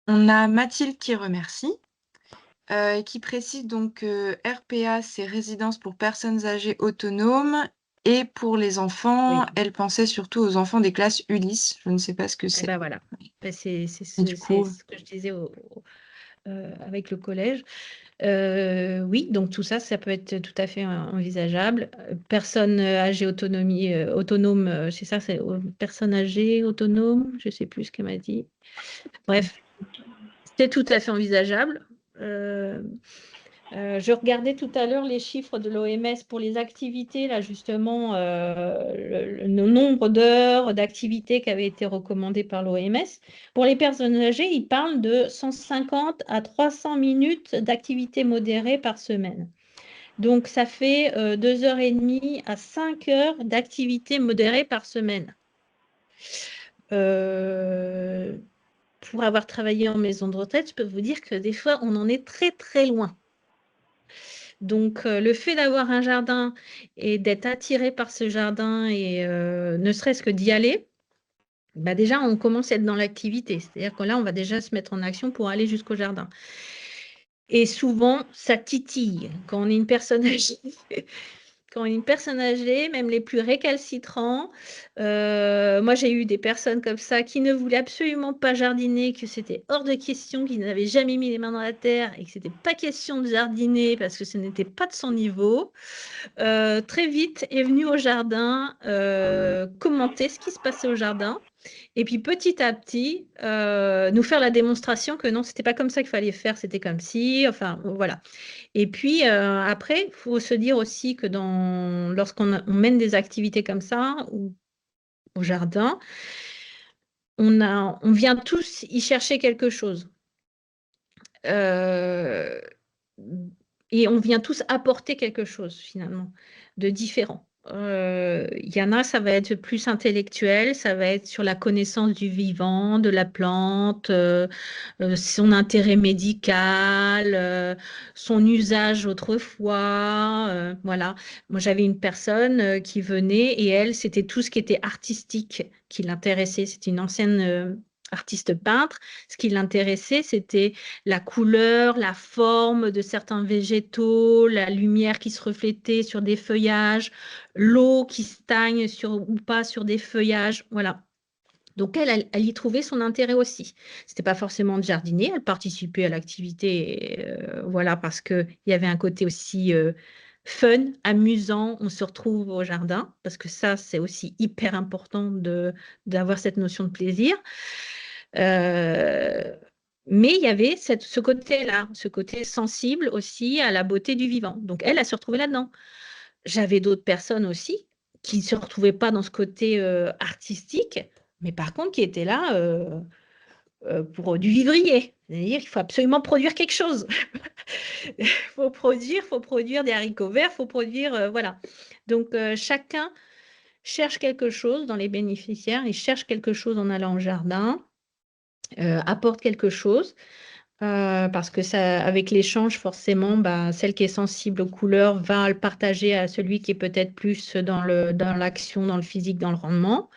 Speaker 3: On a Mathilde qui remercie et qui précise donc que RPA, c'est résidence pour personnes âgées autonomes. Et pour les enfants,
Speaker 2: Oui.
Speaker 3: elle pensait surtout aux enfants des classes Ulysse. Je ne sais pas ce que c'est.
Speaker 2: Voilà. C'est
Speaker 3: Du coup,
Speaker 2: ce que je disais avec le collège. Oui, donc tout ça, ça peut être tout à fait envisageable. Personnes âgées autonomes, c'est ça, c'est personnes âgées autonomes, je ne sais plus ce qu'elle m'a dit. Bref, c'est tout à fait envisageable. Je regardais tout à l'heure les chiffres de l'OMS pour les activités, là justement, le nombre d'heures d'activités qui avaient été recommandées par l'OMS. Pour les personnes âgées, ils parlent de 150 à 300 minutes d'activité modérée par semaine. Donc, ça fait 2h30 à 5 heures d'activité modérée par semaine. Pour avoir travaillé en maison de retraite, je peux vous dire que des fois, on en est très, très loin. Donc, le fait d'avoir un jardin et d'être attiré par ce jardin et ne serait-ce que d'y aller, déjà, on commence à être dans l'activité. C'est-à-dire que là, on va déjà se mettre en action pour aller jusqu'au jardin. Et souvent, ça titille. Quand on est une personne âgée, Quand une personne âgée, même les plus récalcitrants, moi j'ai eu des personnes comme ça qui ne voulaient absolument pas jardiner, que c'était hors de question, qui n'avaient jamais mis les mains dans la terre et que c'était pas question de jardiner parce que ce n'était pas de son niveau. Très vite est venu au jardin commenter ce qui se passait au jardin. Et puis petit à petit, nous faire la démonstration que non, c'était pas comme ça qu'il fallait faire, c'était comme si, enfin voilà. Et puis après, il faut se dire aussi que lorsqu'on mène des activités comme ça ou au jardin, on vient tous y chercher quelque chose. Euh, et on vient tous apporter quelque chose finalement de différent. Il y en a, ça va être plus intellectuel, ça va être sur la connaissance du vivant, de la plante, son intérêt médical, son usage autrefois. Voilà. Moi, j'avais une personne qui venait et elle, c'était tout ce qui était artistique qui l'intéressait. C'était une ancienne artiste peintre. Ce qui l'intéressait, c'était la couleur, la forme de certains végétaux, la lumière qui se reflétait sur des feuillages, l'eau qui stagne ou pas sur des feuillages. Voilà. Donc, elle y trouvait son intérêt aussi. Ce n'était pas forcément de jardiner, elle participait à l'activité, voilà, parce qu'il y avait un côté aussi fun, amusant, on se retrouve au jardin, parce que ça, c'est aussi hyper important d'avoir cette notion de plaisir. Mais il y avait ce côté-là, ce côté sensible aussi à la beauté du vivant. Donc, elle se retrouvée là-dedans. J'avais d'autres personnes aussi qui ne se retrouvaient pas dans ce côté artistique, mais par contre qui étaient là pour du vivrier. C'est-à-dire qu'il faut absolument produire quelque chose. Il faut produire des haricots verts, il faut produire, voilà. Donc, chacun cherche quelque chose dans les bénéficiaires, il cherche quelque chose en allant au jardin, apporte quelque chose. Parce que ça, avec l'échange, forcément, bah, celle qui est sensible aux couleurs va le partager à celui qui est peut-être plus dans l'action, dans le physique, dans le rendement.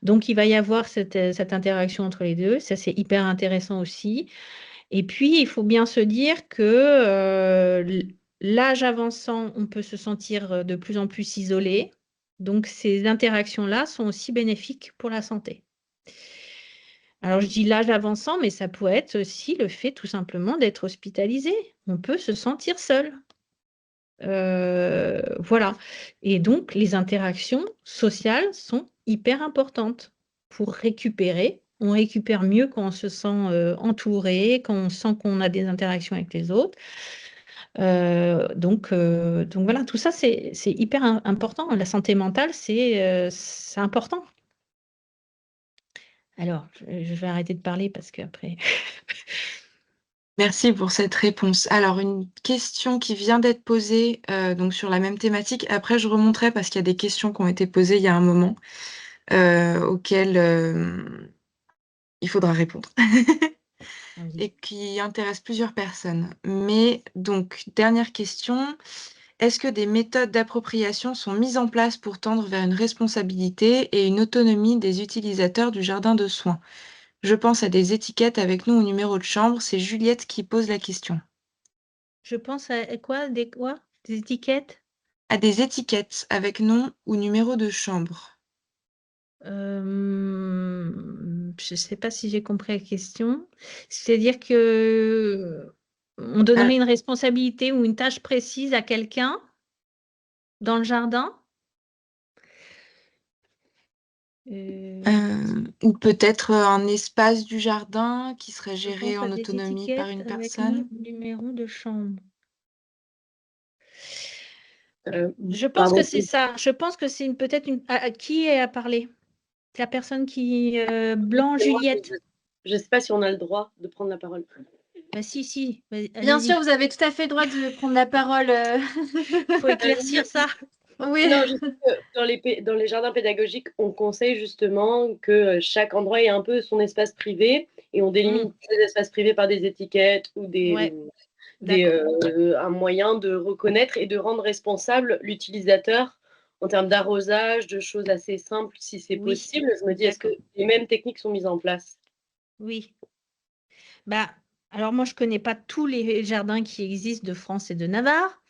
Speaker 2: Donc, il va y avoir cette interaction entre les deux. Ça, c'est hyper intéressant aussi. Et puis, il faut bien se dire que l'âge avançant, on peut se sentir de plus en plus isolé. Donc, ces interactions-là sont aussi bénéfiques pour la santé. Alors, je dis l'âge avançant, mais ça pourrait être aussi le fait tout simplement d'être hospitalisé. On peut se sentir seul. Voilà. Et donc, les interactions sociales sont hyper importantes pour récupérer. On récupère mieux quand on se sent entouré, quand on sent qu'on a des interactions avec les autres. Donc voilà, tout ça, c'est hyper important. La santé mentale, c'est important. Alors, je vais arrêter de parler parce qu'après...
Speaker 3: Merci pour cette réponse. Alors, une question qui vient d'être posée donc sur la même thématique. Après, je remonterai parce qu'il y a des questions qui ont été posées il y a un moment auxquelles il faudra répondre et qui intéressent plusieurs personnes. Mais donc, dernière question. Est-ce que des méthodes d'appropriation sont mises en place pour tendre vers une responsabilité et une autonomie des utilisateurs du jardin de soins? Je pense à des étiquettes avec nom ou numéro de chambre. C'est Juliette qui pose la question.
Speaker 2: Je pense à quoi? Des étiquettes?
Speaker 3: À des étiquettes avec nom ou numéro de chambre.
Speaker 2: Je ne sais pas si j'ai compris la question. C'est-à-dire que on donnerait une responsabilité ou une tâche précise à quelqu'un dans le jardin?
Speaker 3: Ou peut-être un espace du jardin qui serait
Speaker 2: Je
Speaker 3: géré
Speaker 2: pense à
Speaker 3: en
Speaker 2: des
Speaker 3: autonomie par une
Speaker 2: étiquettes avec nom,
Speaker 3: personne.
Speaker 2: numéro de chambre.
Speaker 4: Euh,
Speaker 2: Je pense
Speaker 4: pardon.
Speaker 2: que c'est ça. Je pense que c'est peut-être une. Qui est à parler? La personne qui. Blanc,
Speaker 4: C'est moi,
Speaker 2: Juliette.
Speaker 4: je ne sais pas si on a le droit de prendre la parole.
Speaker 2: Bah, si.
Speaker 1: Bien
Speaker 2: Allez-y.
Speaker 1: sûr, vous avez tout à fait le droit de prendre la parole.
Speaker 2: Il faut éclaircir ça.
Speaker 1: Oui.
Speaker 4: Non, je sais que dans les jardins pédagogiques, on conseille justement que chaque endroit ait un peu son espace privé et on délimite les espaces privés par des étiquettes ou
Speaker 2: Ouais, d'accord.
Speaker 4: un moyen de reconnaître et de rendre responsable l'utilisateur en termes d'arrosage, de choses assez simples si c'est
Speaker 2: Oui,
Speaker 4: possible. Je me dis, est-ce que
Speaker 2: d'accord.
Speaker 4: les mêmes techniques sont mises en place?
Speaker 2: Oui. Bah, alors moi, je ne connais pas tous les jardins qui existent de France et de Navarre.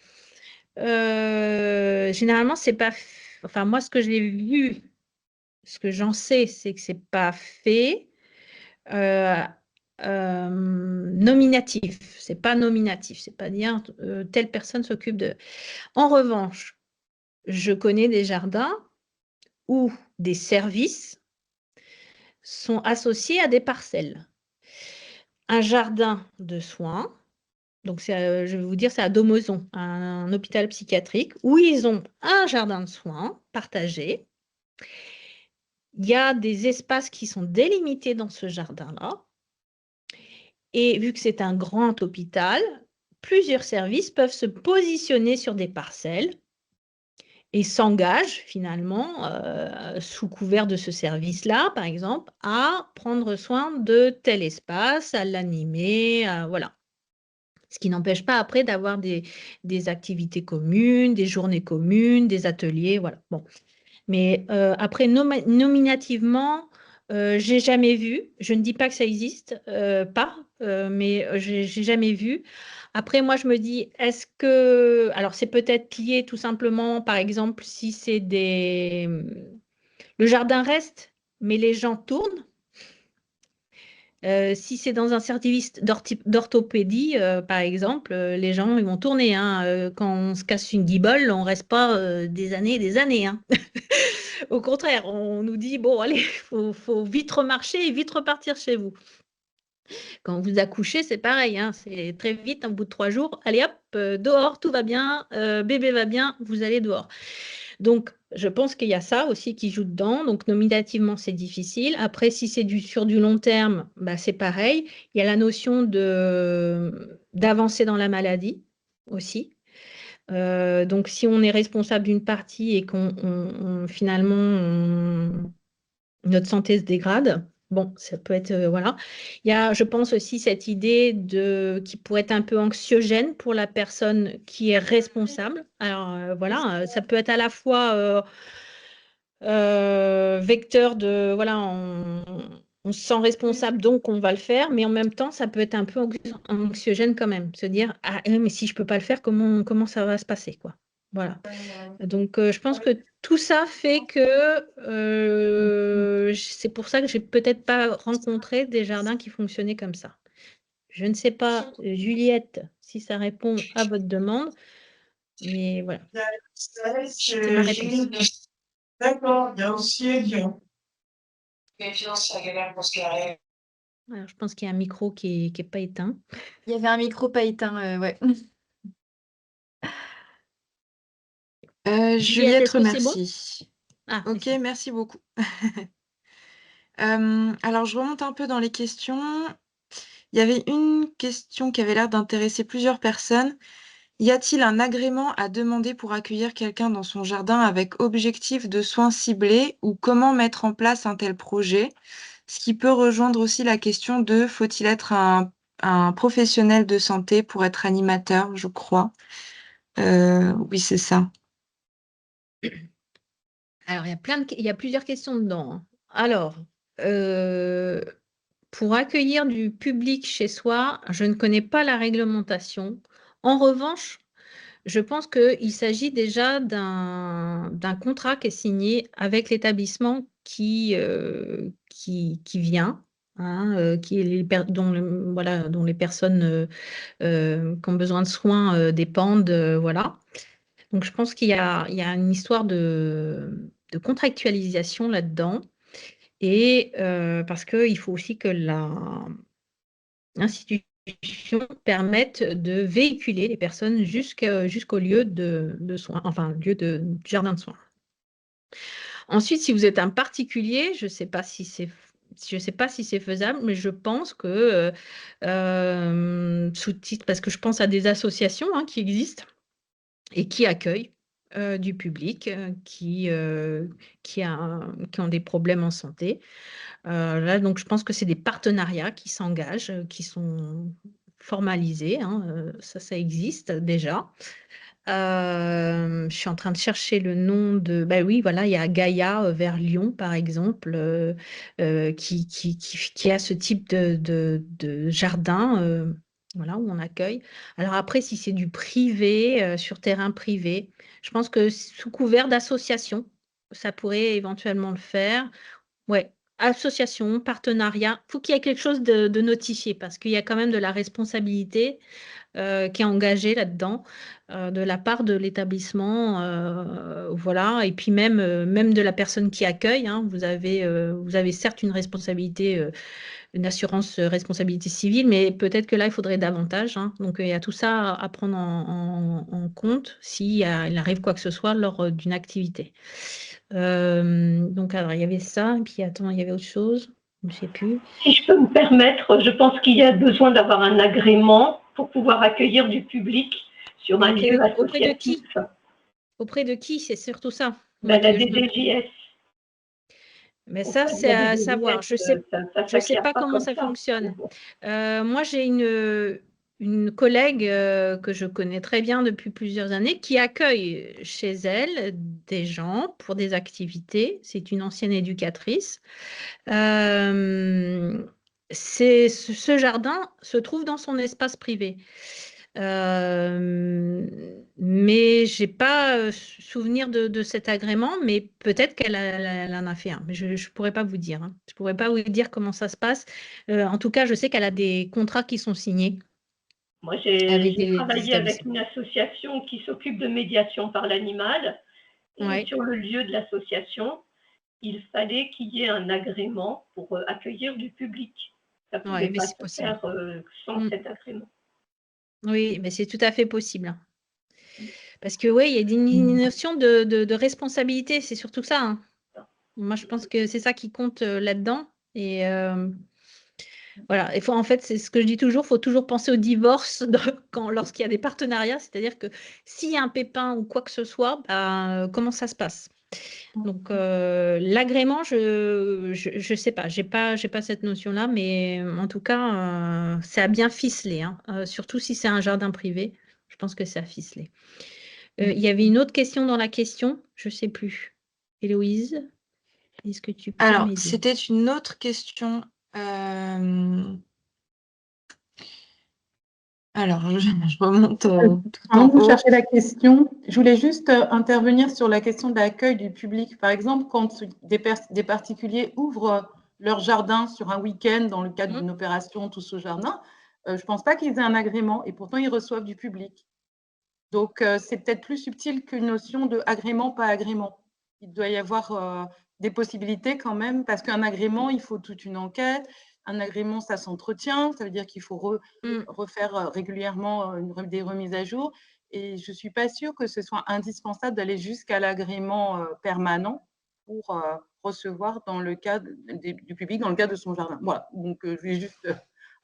Speaker 2: Généralement, c'est pas... Enfin, moi, ce que j'ai vu, ce que j'en sais, c'est que c'est pas fait. Nominatif, c'est pas nominatif, c'est pas dire telle personne s'occupe de. En revanche, je connais des jardins où des services sont associés à des parcelles. Un jardin de soins, donc je vais vous dire, c'est à Domozon, un hôpital psychiatrique, où ils ont un jardin de soins partagé. Il y a des espaces qui sont délimités dans ce jardin-là. Et vu que c'est un grand hôpital, plusieurs services peuvent se positionner sur des parcelles et s'engagent finalement, sous couvert de ce service-là, par exemple, à prendre soin de tel espace, à l'animer, voilà. Ce qui n'empêche pas après d'avoir des activités communes, des journées communes, des ateliers, voilà. Bon. Mais après, nominativement, j'ai jamais vu. Je ne dis pas que ça existe pas, mais j'ai jamais vu. Après, moi, je me dis, est-ce que... Alors, c'est peut-être lié tout simplement, par exemple, si c'est des... Le jardin reste, mais les gens tournent. Si c'est dans un service d'orthopédie, par exemple, les gens ils vont tourner. Hein. Quand on se casse une guibole, on ne reste pas des années et des années. Hein. Au contraire, on nous dit, bon, allez, faut vite remarcher et vite repartir chez vous. Quand vous accouchez, c'est pareil. Hein. C'est très vite, au bout de 3 jours, allez hop, dehors, tout va bien, bébé va bien, vous allez dehors. Donc, je pense qu'il y a ça aussi qui joue dedans. Donc, nominativement, c'est difficile. Après, si c'est sur du long terme, bah, c'est pareil. Il y a la notion d'avancer dans la maladie aussi. Donc, si on est responsable d'une partie et finalement, notre santé se dégrade, bon, ça peut être... voilà. Il y a, je pense aussi, cette idée qui pourrait être un peu anxiogène pour la personne qui est responsable. Alors, voilà, ça peut être à la fois vecteur de... Voilà, on se sent responsable, donc on va le faire, mais en même temps, ça peut être un peu anxiogène quand même. Se dire, ah, mais si je ne peux pas le faire, comment ça va se passer, quoi. Voilà. Donc, je pense que tout ça fait que c'est pour ça que j'ai peut-être pas rencontré des jardins qui fonctionnaient comme ça. Je ne sais pas, Juliette, si ça répond à votre demande, mais voilà, c'est ma réponse.
Speaker 5: D'accord, il y a aussi
Speaker 2: Alors, je pense qu'il y a un micro qui est pas éteint.
Speaker 1: Il y avait un micro pas éteint, ouais.
Speaker 3: Juliette,
Speaker 2: est-ce que c'est bon?
Speaker 3: remercie.
Speaker 2: Ah,
Speaker 3: Ok,
Speaker 2: merci.
Speaker 3: merci beaucoup. Alors, je remonte un peu dans les questions. Il y avait une question qui avait l'air d'intéresser plusieurs personnes. Y a-t-il un agrément à demander pour accueillir quelqu'un dans son jardin avec objectif de soins ciblés ou comment mettre en place un tel projet? Ce qui peut rejoindre aussi la question de faut-il être un professionnel de santé pour être animateur, je crois. Oui, c'est ça.
Speaker 2: Alors, il y a plusieurs questions dedans. Hein. Alors, pour accueillir du public chez soi, je ne connais pas la réglementation. En revanche, je pense qu'il s'agit déjà d'un contrat qui est signé avec l'établissement qui vient, hein, dont les personnes qui ont besoin de soins dépendent. Voilà. Donc, je pense qu'il y a une histoire de contractualisation là-dedans. Et parce qu'il faut aussi que l'institution permette de véhiculer les personnes jusqu'au lieu de soins, enfin, lieu de jardin de soins. Ensuite, si vous êtes un particulier, je ne sais pas si c'est faisable, mais je pense que sous titre, parce que je pense à des associations hein, qui existent et qui accueillent du public qui ont des problèmes en santé. Là, donc, je pense que c'est des partenariats qui s'engagent, qui sont formalisés. Hein, ça existe déjà. Je suis en train de chercher le nom de... Bah oui, voilà, il y a Gaïa vers Lyon, par exemple, qui a ce type de jardin. Voilà, où on accueille. Alors après, si c'est du privé, sur terrain privé, je pense que sous couvert d'association, ça pourrait éventuellement le faire. Ouais, association, partenariat, faut qu'il y ait quelque chose de notifié parce qu'il y a quand même de la responsabilité, qui est engagée là-dedans, de la part de l'établissement, voilà et puis même de la personne qui accueille, hein. Vous avez certes une responsabilité, une assurance, responsabilité civile, mais peut-être que là, il faudrait davantage, hein. Donc, il y a tout ça à prendre en compte il arrive quoi que ce soit lors, d'une activité. Donc alors il y avait ça et puis attends, il y avait autre chose? Je ne sais plus.
Speaker 6: Si je peux me permettre, je pense qu'il y a besoin d'avoir un agrément pour pouvoir accueillir du public sur un lieu
Speaker 2: Auprès de
Speaker 6: associatif.
Speaker 2: qui? Auprès de qui? C'est surtout ça, moi,
Speaker 6: La
Speaker 2: que je me
Speaker 6: DDJS.
Speaker 2: mais ça,
Speaker 6: Auprès de
Speaker 2: c'est
Speaker 6: la
Speaker 2: à savoir.
Speaker 6: DDJS, ça
Speaker 2: Je sais
Speaker 6: s'acquiert
Speaker 2: pas
Speaker 6: pas
Speaker 2: comment
Speaker 6: comme
Speaker 2: ça
Speaker 6: ça.
Speaker 2: fonctionne. Moi, j'ai une collègue, que je connais très bien depuis plusieurs années qui accueille chez elle des gens pour des activités. C'est une ancienne éducatrice. Ce jardin se trouve dans son espace privé. Mais j'ai pas souvenir de cet agrément, mais peut-être elle en a fait un. Mais je ne pourrais pas vous dire, hein. Je pourrais pas vous dire comment ça se passe. En tout cas, je sais qu'elle a des contrats qui sont signés
Speaker 6: Moi,
Speaker 2: avec
Speaker 6: j'ai
Speaker 2: des
Speaker 6: travaillé avec
Speaker 2: établissements.
Speaker 6: une association qui s'occupe de médiation par l'animal. Et
Speaker 2: Ouais.
Speaker 6: sur le lieu de l'association, il fallait qu'il y ait un agrément pour accueillir du public. Ça ne
Speaker 2: Ouais,
Speaker 6: pouvait
Speaker 2: mais
Speaker 6: pas
Speaker 2: c'est
Speaker 6: se
Speaker 2: possible.
Speaker 6: faire sans
Speaker 2: Mm.
Speaker 6: cet agrément.
Speaker 2: Oui, mais c'est tout à fait possible, hein. Parce que oui, il y a une notion de responsabilité, c'est surtout ça, hein. Moi, je pense que c'est ça qui compte là-dedans. Et voilà, en fait, c'est ce que je dis toujours, il faut toujours penser au divorce lorsqu'il y a des partenariats, c'est-à-dire que s'il y a un pépin ou quoi que ce soit, ben, comment ça se passe? Donc, l'agrément, je sais pas, j'ai pas cette notion-là, mais en tout cas, c'est à bien ficeler, hein. Surtout si c'est un jardin privé, je pense que c'est à ficeler. Il y avait une autre question dans la question, je sais plus. Héloïse, est-ce que tu peux
Speaker 3: Alors,
Speaker 2: m'aider?
Speaker 3: c'était une autre question. Alors, je remonte tout
Speaker 5: Pendant
Speaker 3: en
Speaker 5: que vous
Speaker 3: haut.
Speaker 5: cherchez la question, je voulais juste intervenir sur la question de l'accueil du public. Par exemple, quand des particuliers ouvrent leur jardin sur un week-end dans le cadre d'une opération Tous au jardin, je ne pense pas qu'ils aient un agrément et pourtant ils reçoivent du public. Donc, c'est peut-être plus subtil qu'une notion de agrément, pas agrément. Il doit y avoir des possibilités quand même, parce qu'un agrément, il faut toute une enquête. Un agrément, ça s'entretient, ça veut dire qu'il faut refaire régulièrement des remises à jour. Et je ne suis pas sûre que ce soit indispensable d'aller jusqu'à l'agrément permanent pour recevoir dans le cadre du public, dans le cadre de son jardin. Voilà, donc je vais juste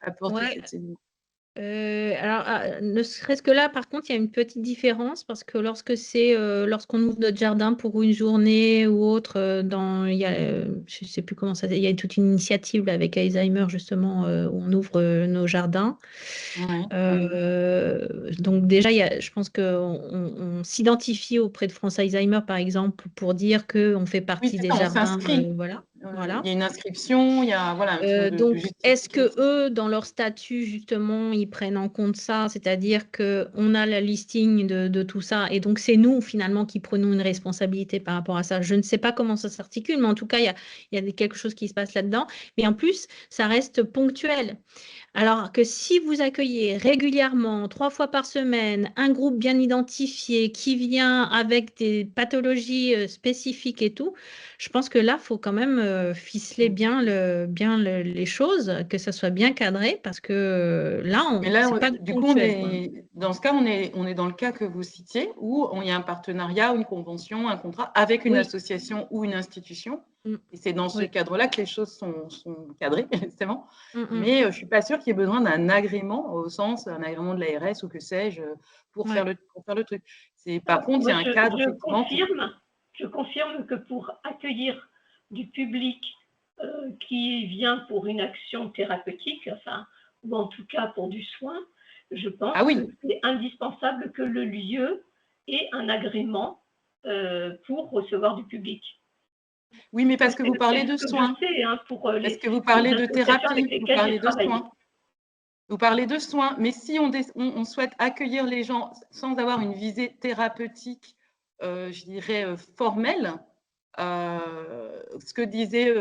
Speaker 5: apporter
Speaker 2: Ouais.
Speaker 5: cette...
Speaker 2: Alors, ne serait-ce que là, par contre, il y a une petite différence parce que lorsqu'on ouvre notre jardin pour une journée ou autre, je ne sais plus comment ça, il y a toute une initiative là, avec Alzheimer justement où on ouvre nos jardins. Donc déjà, je pense qu'on s'identifie auprès de France Alzheimer, par exemple, pour dire qu'on fait partie des
Speaker 5: on
Speaker 2: jardins.
Speaker 5: s'inscrit.
Speaker 2: Voilà.
Speaker 5: Il y a une inscription, il y a voilà, une sorte de
Speaker 2: Donc, est-ce que
Speaker 5: justification.
Speaker 2: eux, dans leur statut, justement, ils prennent en compte ça? C'est-à-dire qu'on a la listing de tout ça, et donc c'est nous, finalement, qui prenons une responsabilité par rapport à ça. Je ne sais pas comment ça s'articule, mais en tout cas, il y a quelque chose qui se passe là-dedans. Mais en plus, ça reste ponctuel. Alors que si vous accueillez régulièrement, 3 fois par semaine, un groupe bien identifié qui vient avec des pathologies spécifiques et tout, je pense que là, il faut quand même ficeler bien les choses, que ça soit bien cadré, parce que là,
Speaker 5: Mais là,
Speaker 2: c'est pas
Speaker 5: du coup,
Speaker 2: ponctuel, quoi.
Speaker 5: dans ce cas, on est dans le cas que vous citiez, où il y a un partenariat, une convention, un contrat avec une
Speaker 2: Oui.
Speaker 5: association ou une institution. Et c'est dans ce
Speaker 2: Oui.
Speaker 5: cadre-là que les choses sont cadrées, justement.
Speaker 2: Mm.
Speaker 5: Mais je ne suis pas sûre qu'il y ait besoin d'un agrément, au sens d'un agrément de l'ARS ou que sais-je, pour faire le truc. Par contre, il y a un cadre, effectivement.
Speaker 6: Je confirme que pour accueillir du public qui vient pour une action thérapeutique, enfin, ou en tout cas pour du soin, je pense que c'est indispensable que le lieu ait un agrément pour recevoir du public.
Speaker 5: Oui, mais parce que vous parlez de soins.
Speaker 6: Je sais, hein, pour
Speaker 5: parce que vous parlez de thérapie, vous parlez de soins. Vous parlez de soins, mais si on souhaite accueillir les gens sans avoir une visée thérapeutique, je dirais, formelle, ce que disait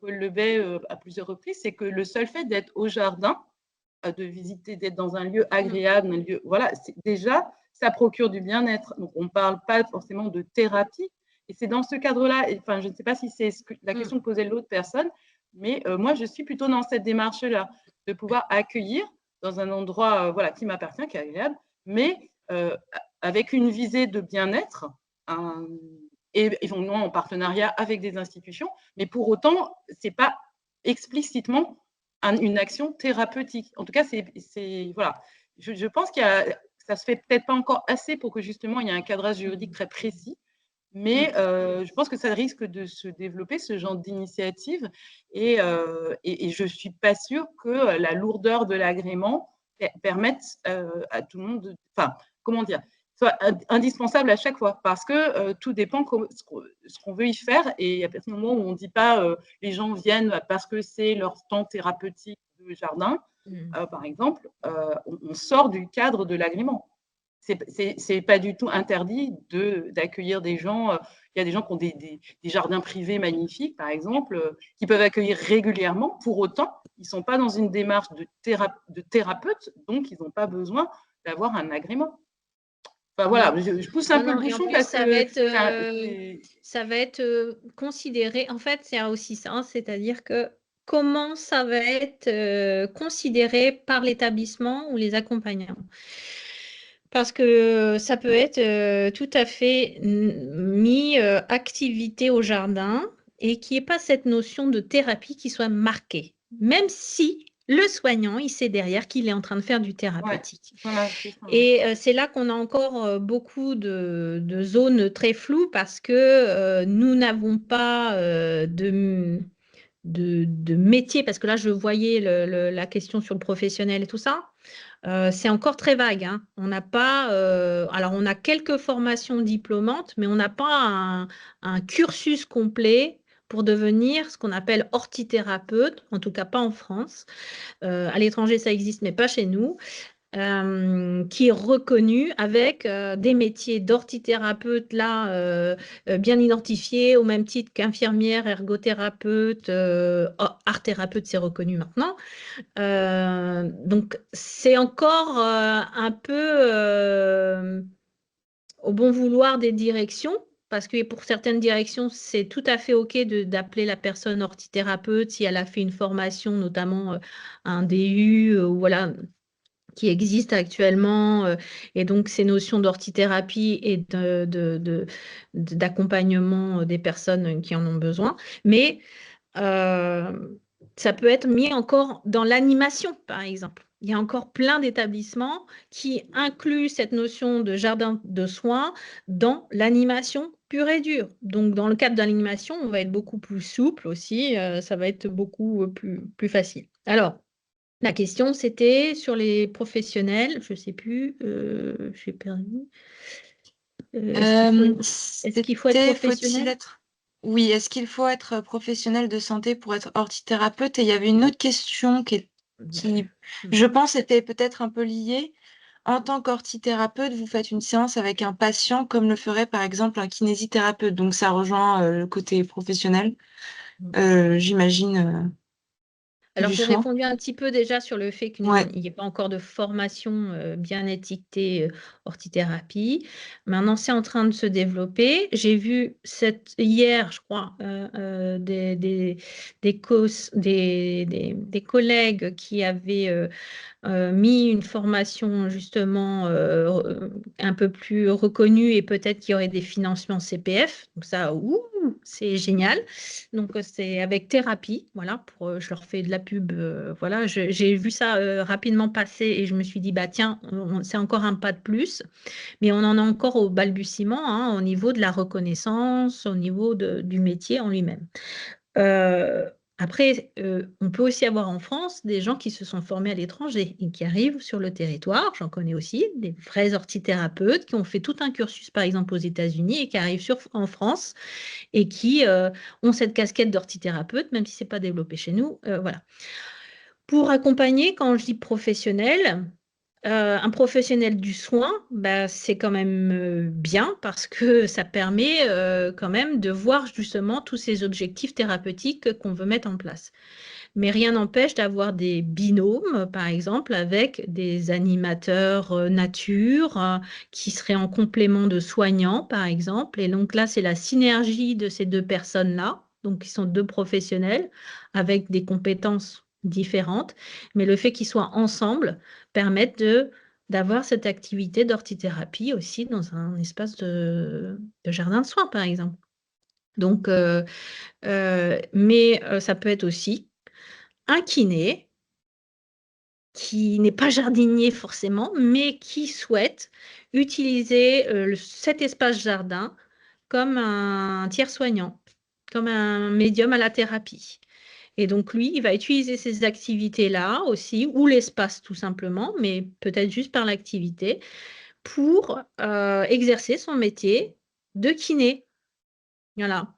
Speaker 5: Paul Lebet à plusieurs reprises, c'est que le seul fait d'être au jardin, de visiter, d'être dans un lieu agréable, un lieu, voilà, déjà, ça procure du bien-être. Donc, on ne parle pas forcément de thérapie. Et c'est dans ce cadre-là, enfin, je ne sais pas si c'est la question que posait l'autre personne, mais moi, je suis plutôt dans cette démarche-là, de pouvoir accueillir dans un endroit voilà, qui m'appartient, qui est agréable, mais avec une visée de bien-être, et éventuellement en partenariat avec des institutions, mais pour autant, ce n'est pas explicitement une action thérapeutique. En tout cas, voilà. Je pense que ça ne se fait peut-être pas encore assez pour que justement il y ait un cadrage juridique très précis, mais je pense que ça risque de se développer, ce genre d'initiative, et je ne suis pas sûre que la lourdeur de l'agrément permette à tout le monde, enfin, comment dire, soit indispensable à chaque fois, parce que tout dépend ce qu'on veut y faire, et à partir du moment où on ne dit pas les gens viennent parce que c'est leur temps thérapeutique de jardin, par exemple, on sort du cadre de l'agrément. C'est pas du tout interdit d'accueillir des gens. Il y a des gens qui ont des jardins privés magnifiques, par exemple, qui peuvent accueillir régulièrement. Pour autant, ils ne sont pas dans une démarche de thérapeute, donc ils n'ont pas besoin d'avoir un agrément. Enfin, voilà, je pousse un peu le bouchon parce que
Speaker 2: ça va être considéré. En fait, c'est aussi ça, c'est-à-dire que comment ça va être considéré par l'établissement ou les accompagnants. Parce que ça peut être tout à fait mis activité au jardin et qu'il n'y ait pas cette notion de thérapie qui soit marquée, même si le soignant, il sait derrière qu'il est en train de faire du thérapeutique.
Speaker 5: Ouais, voilà,
Speaker 2: et c'est là qu'on a encore beaucoup de zones très floues parce que nous n'avons pas de métier, parce que là, je voyais la question sur le professionnel et tout ça. C'est encore très vague. Hein. On n'a pas, alors on a quelques formations diplômantes, mais on n'a pas un cursus complet pour devenir ce qu'on appelle hortithérapeute, en tout cas pas en France. À l'étranger, ça existe, mais pas chez nous. Qui est reconnu avec des métiers d'orthithérapeute là bien identifiés au même titre qu'infirmière, ergothérapeute, art thérapeute, c'est reconnu maintenant. Donc c'est encore un peu au bon vouloir des directions. Parce que pour certaines directions, c'est tout à fait OK d'appeler la personne orthithérapeute si elle a fait une formation, notamment un DU, voilà, qui existe actuellement, et donc ces notions d'orthithérapie et d'accompagnement des personnes qui en ont besoin. Mais ça peut être mis encore dans l'animation, par exemple. Il y a encore plein d'établissements qui incluent cette notion de jardin de soins dans l'animation pure et dure. Donc, dans le cadre de l'animation, on va être beaucoup plus souple aussi, ça va être beaucoup plus facile. Alors, la question, c'était sur les professionnels. Je ne sais plus, j'ai perdu. Est-ce qu'il faut être professionnel?
Speaker 3: Oui, est-ce qu'il faut être professionnel de santé pour être orthithérapeute? Et il y avait une autre question qui je pense, était peut-être un peu liée. En tant qu'orthithérapeute, vous faites une séance avec un patient comme le ferait par exemple un kinésithérapeute. Donc, ça rejoint le côté professionnel, j'imagine.
Speaker 2: Alors, j'ai répondu un petit peu déjà sur le fait qu'il n'y ait pas encore de formation bien étiquetée hortithérapie. Maintenant, c'est en train de se développer. J'ai vu hier, je crois, des collègues qui avaient mis une formation justement un peu plus reconnue et peut-être qu'il y aurait des financements CPF. Donc ça, c'est génial. Donc c'est avec thérapie, voilà, je leur fais de la pub. Voilà, j'ai vu ça rapidement passer et je me suis dit, bah tiens, c'est encore un pas de plus. Mais on en est encore au balbutiement, hein, au niveau de la reconnaissance, au niveau du métier en lui-même. Après, on peut aussi avoir en France des gens qui se sont formés à l'étranger et qui arrivent sur le territoire. J'en connais aussi, des vrais orthithérapeutes qui ont fait tout un cursus, par exemple, aux États-Unis et qui arrivent en France et qui ont cette casquette d'orthithérapeute, même si ce n'est pas développé chez nous. Voilà. Pour accompagner, quand je dis professionnel, un professionnel du soin, bah, c'est quand même bien parce que ça permet quand même de voir justement tous ces objectifs thérapeutiques qu'on veut mettre en place. Mais rien n'empêche d'avoir des binômes, par exemple, avec des animateurs nature qui seraient en complément de soignants, par exemple. Et donc là, c'est la synergie de ces deux personnes-là, donc qui sont deux professionnels avec des compétences différentes. Mais le fait qu'ils soient ensemble permet d'avoir cette activité d'orthithérapie aussi dans un espace de jardin de soins, par exemple. Donc, mais ça peut être aussi un kiné qui n'est pas jardinier forcément, mais qui souhaite utiliser cet espace jardin comme un tiers soignant, comme un médium à la thérapie. Et donc lui, il va utiliser ces activités-là aussi, ou l'espace tout simplement, mais peut-être juste par l'activité, pour exercer son métier de kiné. Voilà.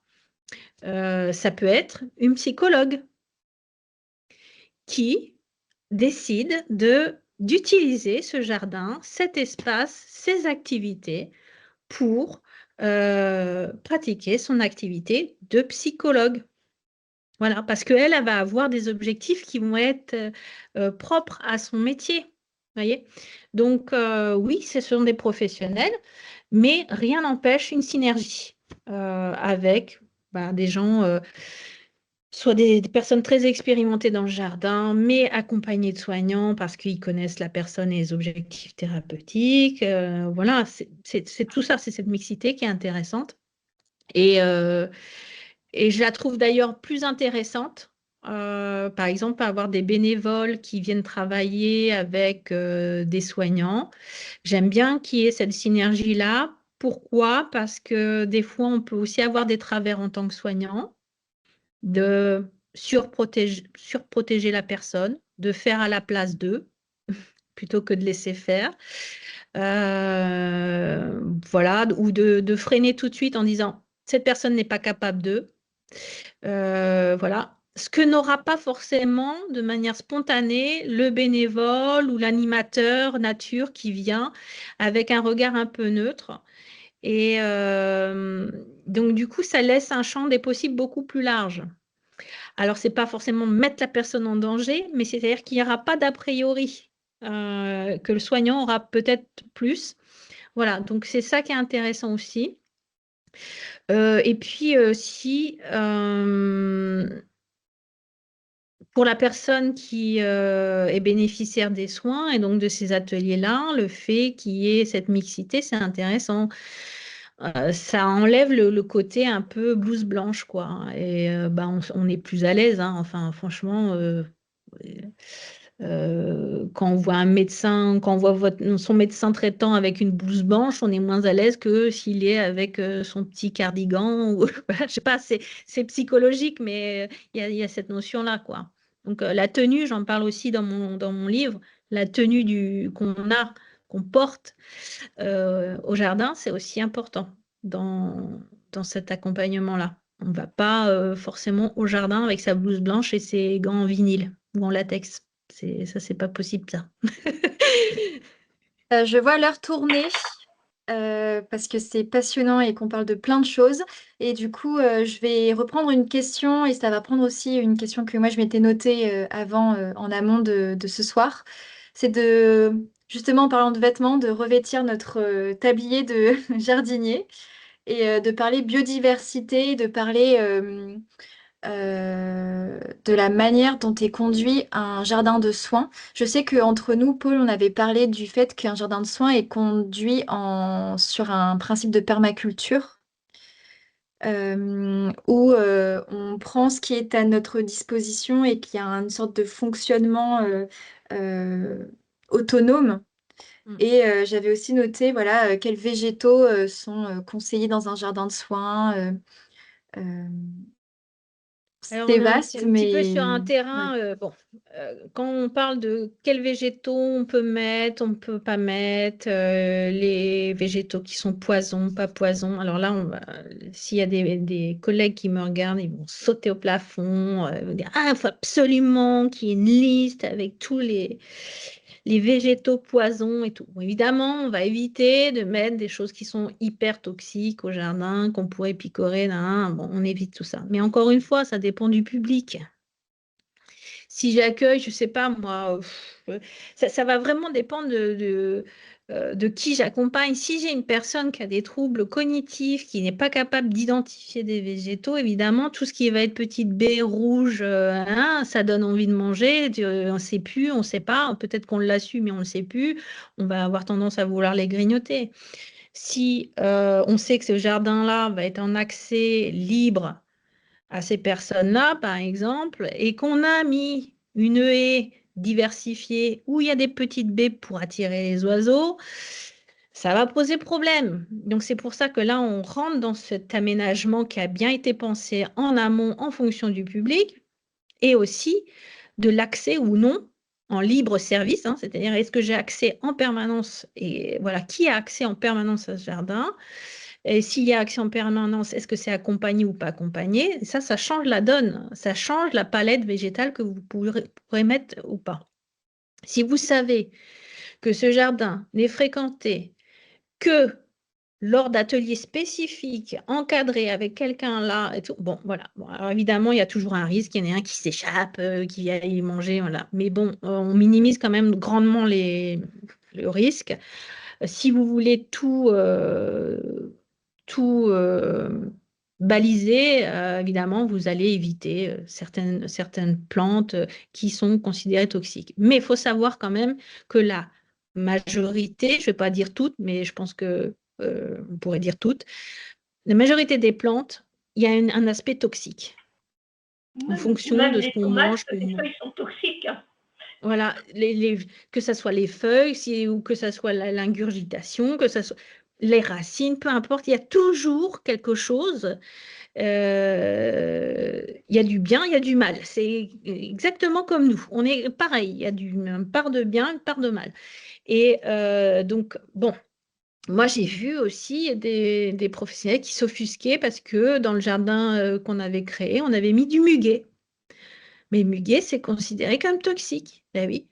Speaker 2: Ça peut être une psychologue qui décide d'utiliser ce jardin, cet espace, ces activités pour pratiquer son activité de psychologue. Voilà, parce qu'elle, elle va avoir des objectifs qui vont être propres à son métier. Voyez. Donc, oui, ce sont des professionnels, mais rien n'empêche une synergie avec des gens soit des personnes très expérimentées dans le jardin, mais accompagnées de soignants parce qu'ils connaissent la personne et les objectifs thérapeutiques. Voilà, c'est tout ça, c'est cette mixité qui est intéressante. Et je la trouve d'ailleurs plus intéressante, par exemple, avoir des bénévoles qui viennent travailler avec des soignants. J'aime bien qu'il y ait cette synergie-là. Pourquoi? Parce que des fois, on peut aussi avoir des travers en tant que soignant, de surprotéger la personne, de faire à la place d'eux, plutôt que de laisser faire. Voilà, ou de freiner tout de suite en disant cette personne n'est pas capable d'eux. Voilà. Ce que n'aura pas forcément de manière spontanée le bénévole ou l'animateur nature qui vient avec un regard un peu neutre. Et donc, du coup, ça laisse un champ des possibles beaucoup plus large. Alors, ce n'est pas forcément mettre la personne en danger, mais c'est-à-dire qu'il n'y aura pas d'a priori, que le soignant aura peut-être plus. Voilà, donc c'est ça qui est intéressant aussi. Et puis, si pour la personne qui est bénéficiaire des soins et donc de ces ateliers-là, le fait qu'il y ait cette mixité, c'est intéressant. Ça enlève le côté un peu blouse blanche, quoi. Et on est plus à l'aise, hein. Enfin, franchement, quand on voit un médecin, quand on voit son médecin traitant avec une blouse blanche, on est moins à l'aise que s'il est avec son petit cardigan. Ou, je sais pas, c'est psychologique, mais il y a cette notion-là, quoi. Donc la tenue, j'en parle aussi dans mon livre, la tenue qu'on porte au jardin, c'est aussi important dans cet accompagnement-là. On ne va pas forcément au jardin avec sa blouse blanche et ses gants en vinyle ou en latex. Ça, c'est pas possible, ça.
Speaker 1: Je vois l'heure tourner parce que c'est passionnant et qu'on parle de plein de choses. Et du coup, je vais reprendre une question et ça va prendre aussi une question que moi je m'étais notée avant, en amont de ce soir. C'est justement en parlant de vêtements, de revêtir notre tablier de jardinier et de parler biodiversité, de parler de la manière dont est conduit un jardin de soins. Je sais qu'entre nous, Paul, on avait parlé du fait qu'un jardin de soins est conduit sur un principe de permaculture, où on prend ce qui est à notre disposition et qu'il y a une sorte de fonctionnement euh, autonome. Et j'avais aussi noté voilà, quels végétaux sont conseillés dans un jardin de soins. Euh,
Speaker 2: Alors,
Speaker 1: C'est
Speaker 2: on est un
Speaker 1: vaste,
Speaker 2: petit peu sur un
Speaker 1: mais
Speaker 2: terrain, quand on parle de quels végétaux on peut mettre, on ne peut pas mettre, les végétaux qui sont poison, pas poison. Alors là, s'il y a des collègues qui me regardent, ils vont sauter au plafond, dire, ah, il faut absolument qu'il y ait une liste avec tous les végétaux poisons et tout. Bon, évidemment, on va éviter de mettre des choses qui sont hyper toxiques au jardin, qu'on pourrait picorer. Bon, on évite tout ça. Mais encore une fois, ça dépend du public. Si j'accueille, je ne sais pas moi, ça va vraiment dépendre de qui j'accompagne. Si j'ai une personne qui a des troubles cognitifs, qui n'est pas capable d'identifier des végétaux, évidemment, tout ce qui va être petite baie rouge, ça donne envie de manger. On ne sait plus, on ne sait pas. Peut-être qu'on l'a su, mais on ne le sait plus. On va avoir tendance à vouloir les grignoter. Si on sait que ce jardin-là va être en accès libre à ces personnes-là, par exemple, et qu'on a mis une haie diversifiée où il y a des petites baies pour attirer les oiseaux, ça va poser problème. Donc, c'est pour ça que là, on rentre dans cet aménagement qui a bien été pensé en amont en fonction du public et aussi de l'accès ou non en libre service, c'est-à-dire est-ce que j'ai accès en permanence et voilà, qui a accès en permanence à ce jardin? Et s'il y a accès en permanence, est-ce que c'est accompagné ou pas accompagné? Et ça change la donne. Ça change la palette végétale que vous pourrez mettre ou pas. Si vous savez que ce jardin n'est fréquenté que lors d'ateliers spécifiques, encadrés avec quelqu'un là et tout, bon, voilà. Bon, alors évidemment, il y a toujours un risque, il y en a un qui s'échappe, qui vient y manger, voilà. Mais bon, on minimise quand même grandement le risque. Si vous voulez tout baliser, évidemment, vous allez éviter certaines plantes qui sont considérées toxiques. Mais il faut savoir quand même que la majorité, je ne vais pas dire toutes, mais je pense que on pourrait dire toutes, la majorité des plantes, il y a un aspect toxique en fonction de ce qu'on mange.
Speaker 6: Les feuilles sont toxiques.
Speaker 2: Voilà, que ce soit les feuilles, ou que ce soit l'ingurgitation, que ce soit les racines, peu importe, il y a toujours quelque chose. Il y a du bien, il y a du mal. C'est exactement comme nous. On est pareil, il y a une part de bien, une part de mal. Et donc, bon, moi j'ai vu aussi des professionnels qui s'offusquaient parce que dans le jardin qu'on avait créé, on avait mis du muguet. Mais le muguet, c'est considéré comme toxique. Ben oui.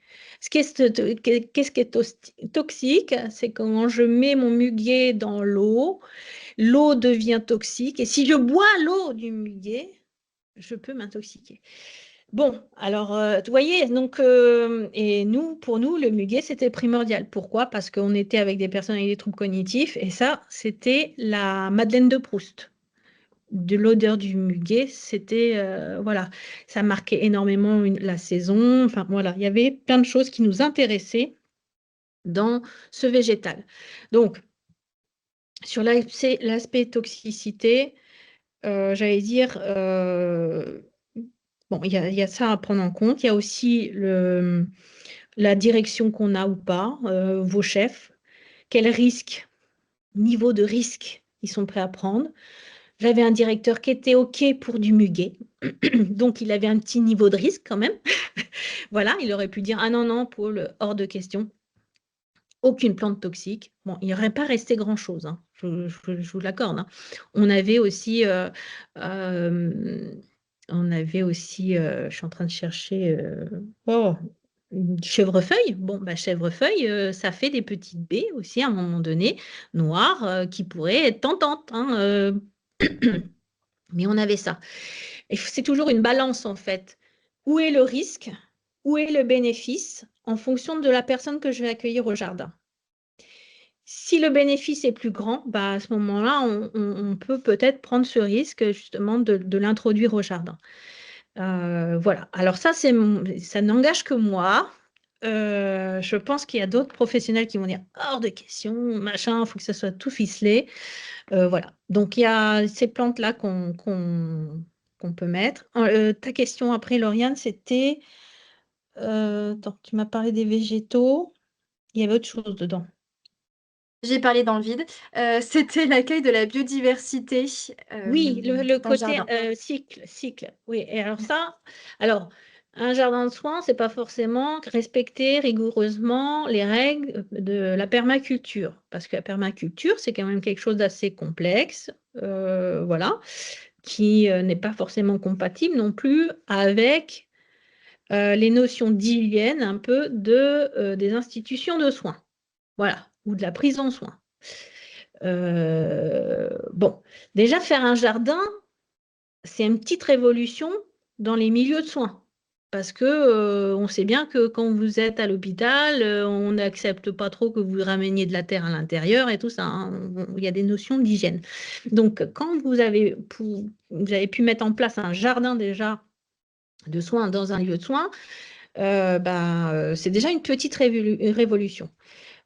Speaker 2: Qu'est-ce qui est toxique? C'est quand je mets mon muguet dans l'eau devient toxique. Et si je bois l'eau du muguet, je peux m'intoxiquer. Bon, alors, vous voyez, donc, et pour nous, le muguet, c'était primordial. Pourquoi? Parce qu'on était avec des personnes avec des troubles cognitifs, et ça, c'était la Madeleine de Proust. De l'odeur du muguet, c'était, voilà, ça marquait énormément la saison. Enfin, voilà, il y avait plein de choses qui nous intéressaient dans ce végétal. Donc, sur l'aspect toxicité, j'allais dire, bon, il y a ça à prendre en compte. Il y a aussi la direction qu'on a ou pas, vos chefs, quel niveau de risque ils sont prêts à prendre. J'avais un directeur qui était OK pour du muguet, donc il avait un petit niveau de risque quand même. Voilà, il aurait pu dire ah non, Paul, hors de question. Aucune plante toxique. Bon, il n'aurait pas resté grand-chose, je vous l'accorde. On avait aussi, je suis en train de chercher, une chèvrefeuille. Bon, chèvrefeuille, ça fait des petites baies aussi à un moment donné, noires, qui pourraient être tentantes. Mais on avait ça. Et c'est toujours une balance en fait. Où est le risque? Où est le bénéfice en fonction de la personne que je vais accueillir au jardin? Si le bénéfice est plus grand, à ce moment-là, on peut peut-être prendre ce risque justement de l'introduire au jardin. Voilà. Alors ça n'engage que moi. Je pense qu'il y a d'autres professionnels qui vont dire hors de question, machin, il faut que ça soit tout ficelé. Voilà. Donc il y a ces plantes-là qu'on peut mettre. Ta question après, Lauriane, c'était, tu m'as parlé des végétaux. Il y avait autre chose dedans.
Speaker 1: J'ai parlé dans le vide. C'était l'accueil de la biodiversité
Speaker 2: Oui, le
Speaker 1: dans le
Speaker 2: côté
Speaker 1: jardin.
Speaker 2: cycle. Oui, et alors ça, alors un jardin de soins, c'est pas forcément respecter rigoureusement les règles de la permaculture, parce que la permaculture, c'est quand même quelque chose d'assez complexe, voilà, qui n'est pas forcément compatible non plus avec les notions d'hygiène un peu des institutions de soins, voilà, ou de la prise en soin. Bon, déjà faire un jardin, c'est une petite révolution dans les milieux de soins. Parce que on sait bien que quand vous êtes à l'hôpital, on n'accepte pas trop que vous rameniez de la terre à l'intérieur et tout ça, hein. Il y a des notions d'hygiène. Donc, quand vous avez pu mettre en place un jardin déjà de soins dans un lieu de soins, c'est déjà une petite révolution.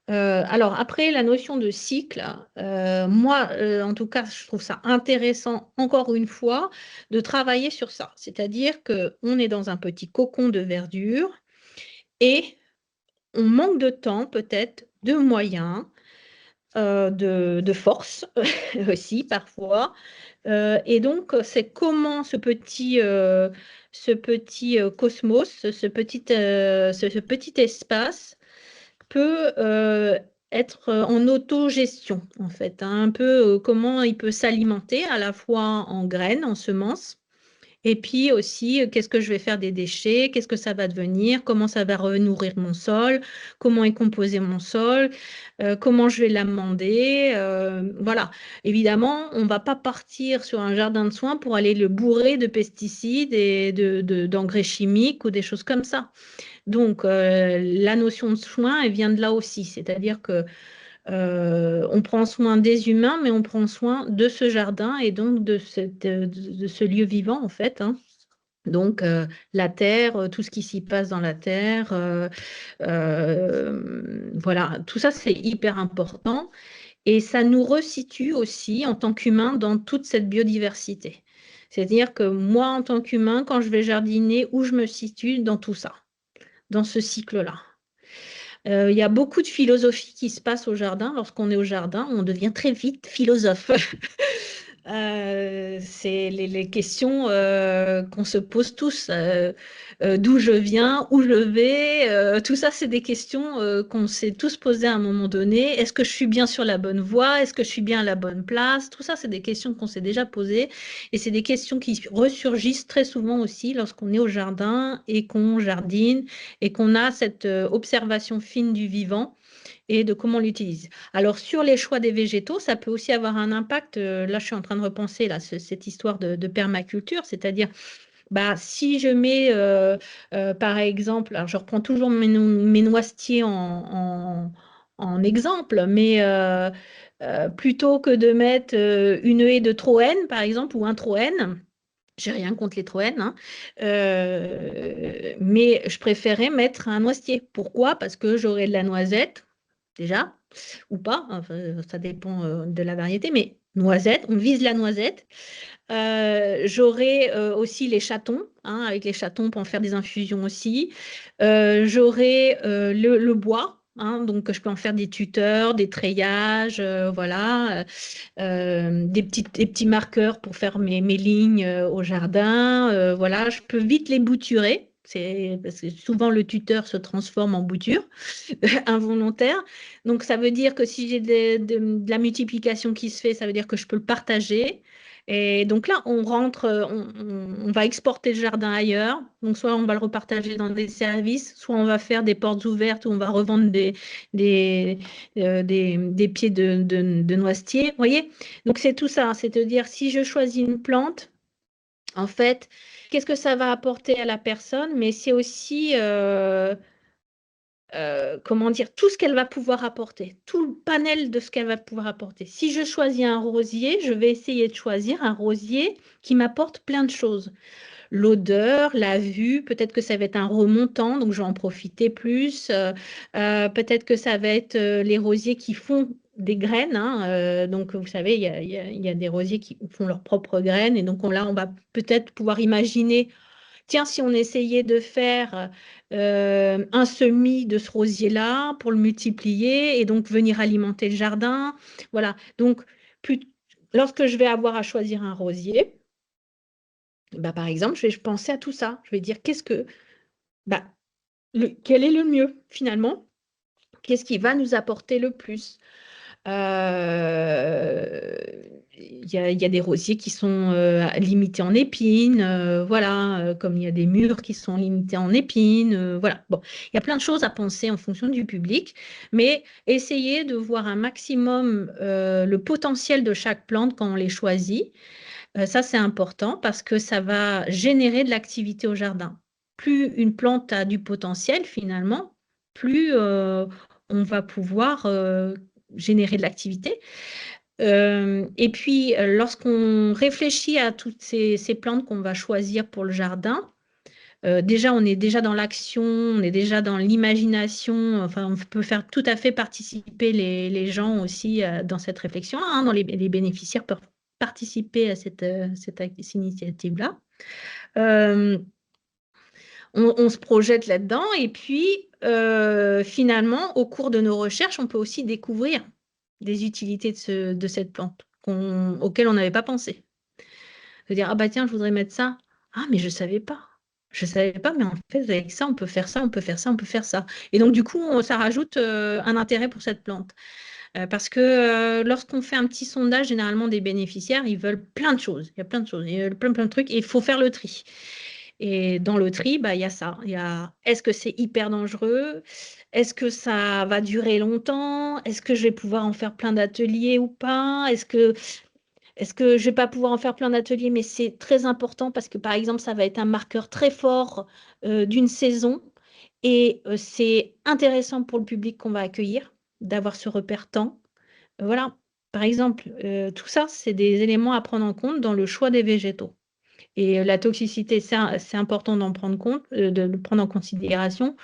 Speaker 2: Alors après, la notion de cycle, moi, en tout cas, je trouve ça intéressant, encore une fois, de travailler sur ça. C'est-à-dire qu'on est dans un petit cocon de verdure et on manque de temps, peut-être, de moyens, de force aussi, parfois. Et donc, c'est comment ce petit cosmos, ce petit espace peut être en autogestion, en fait, hein, un peu comment il peut s'alimenter à la fois en graines, en semences, et puis aussi qu'est-ce que je vais faire des déchets, qu'est-ce que ça va devenir, comment ça va renourrir mon sol, comment est composé mon sol, comment je vais l'amender, voilà. Évidemment, on ne va pas partir sur un jardin de soins pour aller le bourrer de pesticides et d'engrais chimiques ou des choses comme ça. Donc, la notion de soin, elle vient de là aussi. C'est-à-dire que on prend soin des humains, mais on prend soin de ce jardin et donc de ce lieu vivant, en fait, hein. Donc, la terre, tout ce qui s'y passe dans la terre, voilà, tout ça, c'est hyper important. Et ça nous resitue aussi en tant qu'humains dans toute cette biodiversité. C'est-à-dire que moi, en tant qu'humain, quand je vais jardiner, où je me situe dans tout ça, dans ce cycle-là. Il y a beaucoup de philosophie qui se passe au jardin. Lorsqu'on est au jardin, on devient très vite philosophe. C'est les questions qu'on se pose tous. D'où je viens, où je vais, tout ça, c'est des questions qu'on s'est tous posées à un moment donné. Est-ce que je suis bien sur la bonne voie? Est-ce que je suis bien à la bonne place? Tout ça, c'est des questions qu'on s'est déjà posées. Et c'est des questions qui ressurgissent très souvent aussi lorsqu'on est au jardin et qu'on jardine et qu'on a cette observation fine du vivant et de comment on l'utilise. Alors, sur les choix des végétaux, ça peut aussi avoir un impact. Là, je suis en train de repenser cette histoire de permaculture, c'est-à-dire, si je mets, par exemple, alors je reprends toujours mes noisetiers en exemple, mais plutôt que de mettre une haie de troène, par exemple, ou un troène, j'ai rien contre les troènes, hein, mais je préférais mettre un noisetier. Pourquoi? Parce que j'aurais de la noisette, déjà, ou pas, enfin, ça dépend de la variété, mais noisette, on vise la noisette. J'aurai aussi les chatons, hein, avec les chatons pour en faire des infusions aussi. J'aurai le bois. Hein, donc, je peux en faire des tuteurs, des treillages, voilà, des petits marqueurs pour faire mes lignes au jardin. Voilà, je peux vite les bouturer. Parce que souvent le tuteur se transforme en bouture involontaire. Donc, ça veut dire que si j'ai de la multiplication qui se fait, ça veut dire que je peux le partager. Et donc là, on rentre, on va exporter le jardin ailleurs. Donc, soit on va le repartager dans des services, soit on va faire des portes ouvertes où on va revendre des pieds de noisetier. Vous voyez? Donc, c'est tout ça. C'est-à-dire, si je choisis une plante, en fait, qu'est-ce que ça va apporter à la personne? Mais c'est aussi comment dire, tout ce qu'elle va pouvoir apporter, tout le panel de ce qu'elle va pouvoir apporter. Si je choisis un rosier, je vais essayer de choisir un rosier qui m'apporte plein de choses. L'odeur, la vue, peut-être que ça va être un remontant, donc je vais en profiter plus. Peut-être que ça va être les rosiers qui font des graines, hein, donc vous savez, il y a des rosiers qui font leurs propres graines, et donc là, on va peut-être pouvoir imaginer tiens, si on essayait de faire un semis de ce rosier-là pour le multiplier et donc venir alimenter le jardin. Voilà. Donc, lorsque je vais avoir à choisir un rosier, bah, par exemple, je vais penser à tout ça. Je vais dire quel est le mieux finalement? Qu'est-ce qui va nous apporter le plus? Il y a des rosiers qui sont limités en épines, voilà, comme il y a des murs qui sont limités en épines, voilà. Bon, il y a plein de choses à penser en fonction du public, mais essayez de voir un maximum le potentiel de chaque plante quand on les choisit. Ça, c'est important parce que ça va générer de l'activité au jardin. Plus une plante a du potentiel, finalement, plus on va pouvoir générer de l'activité. Et puis, lorsqu'on réfléchit à toutes ces plantes qu'on va choisir pour le jardin, déjà, on est déjà dans l'action, on est déjà dans l'imagination. Enfin, on peut faire tout à fait participer les gens aussi dans cette réflexion, hein, les bénéficiaires peuvent participer à cette initiative-là. On se projette là-dedans et puis finalement, au cours de nos recherches, on peut aussi découvrir des utilités de cette plante auxquelles on n'avait pas pensé. De dire, ah bah tiens, je voudrais mettre ça. Ah, mais je ne savais pas. Je ne savais pas, mais en fait, avec ça, on peut faire ça, on peut faire ça, on peut faire ça. Et donc, du coup, ça rajoute un intérêt pour cette plante. Parce que lorsqu'on fait un petit sondage, généralement, des bénéficiaires, ils veulent plein de choses. Il y a plein de choses, il y a plein de trucs, et il faut faire le tri. Et dans le tri, bah, il y a ça. Il y a, est-ce que c'est hyper dangereux? Est-ce que ça va durer longtemps? Est-ce que je vais pouvoir en faire plein d'ateliers ou pas? Est-ce que je ne vais pas pouvoir en faire plein d'ateliers, mais c'est très important parce que, par exemple, ça va être un marqueur très fort d'une saison. Et c'est intéressant pour le public qu'on va accueillir d'avoir ce repère temps. Voilà, par exemple, tout ça, c'est des éléments à prendre en compte dans le choix des végétaux. Et la toxicité, c'est important d'en prendre compte, de le prendre en considération,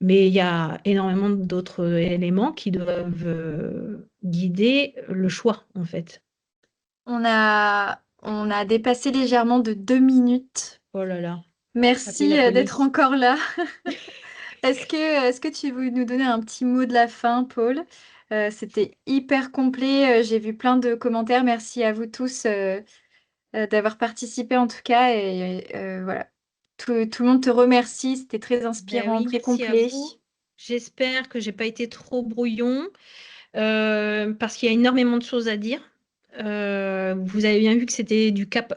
Speaker 2: mais il y a énormément d'autres éléments qui doivent guider le choix, en fait.
Speaker 1: On a dépassé légèrement de 2 minutes.
Speaker 2: Oh là là.
Speaker 1: Merci d'être encore là. Est-ce que tu veux nous donner un petit mot de la fin, Paul? C'était hyper complet. J'ai vu plein de commentaires. Merci à vous tous d'avoir participé en tout cas. Et voilà, tout le monde te remercie. C'était très inspirant,
Speaker 2: Oui,
Speaker 1: très
Speaker 2: merci
Speaker 1: complet.
Speaker 2: à vous. J'espère que j'ai pas été trop brouillon parce qu'il y a énormément de choses à dire. Vous avez bien vu que c'était du cas,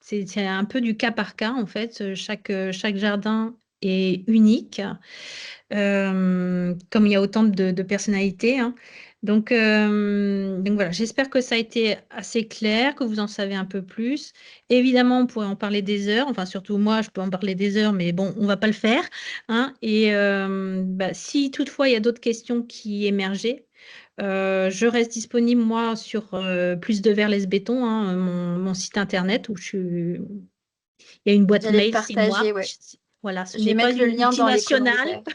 Speaker 2: c'est un peu du cas par cas en fait. Chaque jardin est unique, comme il y a autant de personnalités, hein. Donc voilà, j'espère que ça a été assez clair, que vous en savez un peu plus. Évidemment, on pourrait en parler des heures, enfin surtout moi, je peux en parler des heures, mais bon, on ne va pas le faire, hein. Et si toutefois il y a d'autres questions qui émergeaient, je reste disponible, moi, sur Plus de Verre Laisse Béton, hein, mon site internet où il y a une boîte
Speaker 1: J'allais le
Speaker 2: mail, c'est moi.
Speaker 1: partager, ouais.
Speaker 2: Voilà, ce
Speaker 1: Je vais
Speaker 2: n'est pas
Speaker 1: mettre le
Speaker 2: une
Speaker 1: lien dans les
Speaker 2: multinationale.
Speaker 1: commentaires.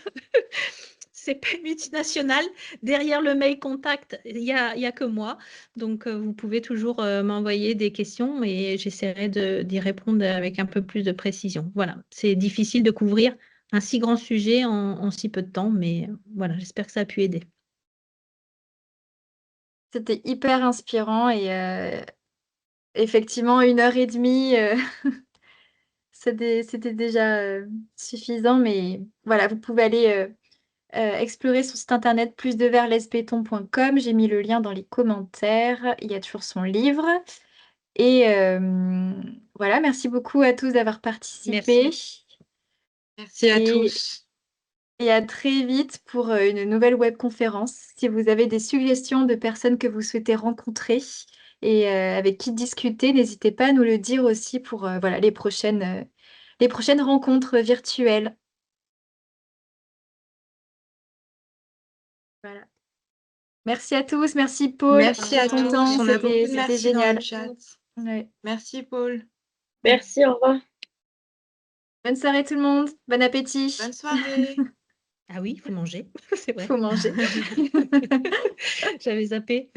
Speaker 2: C'est pas une multinationale. Derrière le mail contact, il y a que moi. Donc, vous pouvez toujours m'envoyer des questions et j'essaierai d'y répondre avec un peu plus de précision. Voilà, c'est difficile de couvrir un si grand sujet en si peu de temps, mais voilà, j'espère que ça a pu aider.
Speaker 1: C'était hyper inspirant et effectivement, 1h30, c'était déjà suffisant. Mais voilà, vous pouvez aller explorer son site internet plusdeverlesbéton.com. J'ai mis le lien dans les commentaires. Il y a toujours son livre. Et voilà, merci beaucoup à tous d'avoir participé.
Speaker 3: Merci à tous.
Speaker 1: Et à très vite pour une nouvelle webconférence. Si vous avez des suggestions de personnes que vous souhaitez rencontrer et avec qui discuter, n'hésitez pas à nous le dire aussi pour voilà, les prochaines rencontres virtuelles. Voilà. Merci à tous, merci Paul.
Speaker 3: Merci à
Speaker 1: ton
Speaker 3: tous.
Speaker 1: temps,
Speaker 3: On a beaucoup de
Speaker 1: c'était
Speaker 3: merci
Speaker 1: génial.
Speaker 3: dans le chat.
Speaker 1: Ouais.
Speaker 3: Merci Paul.
Speaker 4: Merci, au revoir.
Speaker 1: Bonne soirée tout le monde, bon appétit.
Speaker 3: Bonne soirée.
Speaker 2: Ah oui, il faut manger, c'est vrai.
Speaker 1: Faut manger.
Speaker 2: J'avais zappé.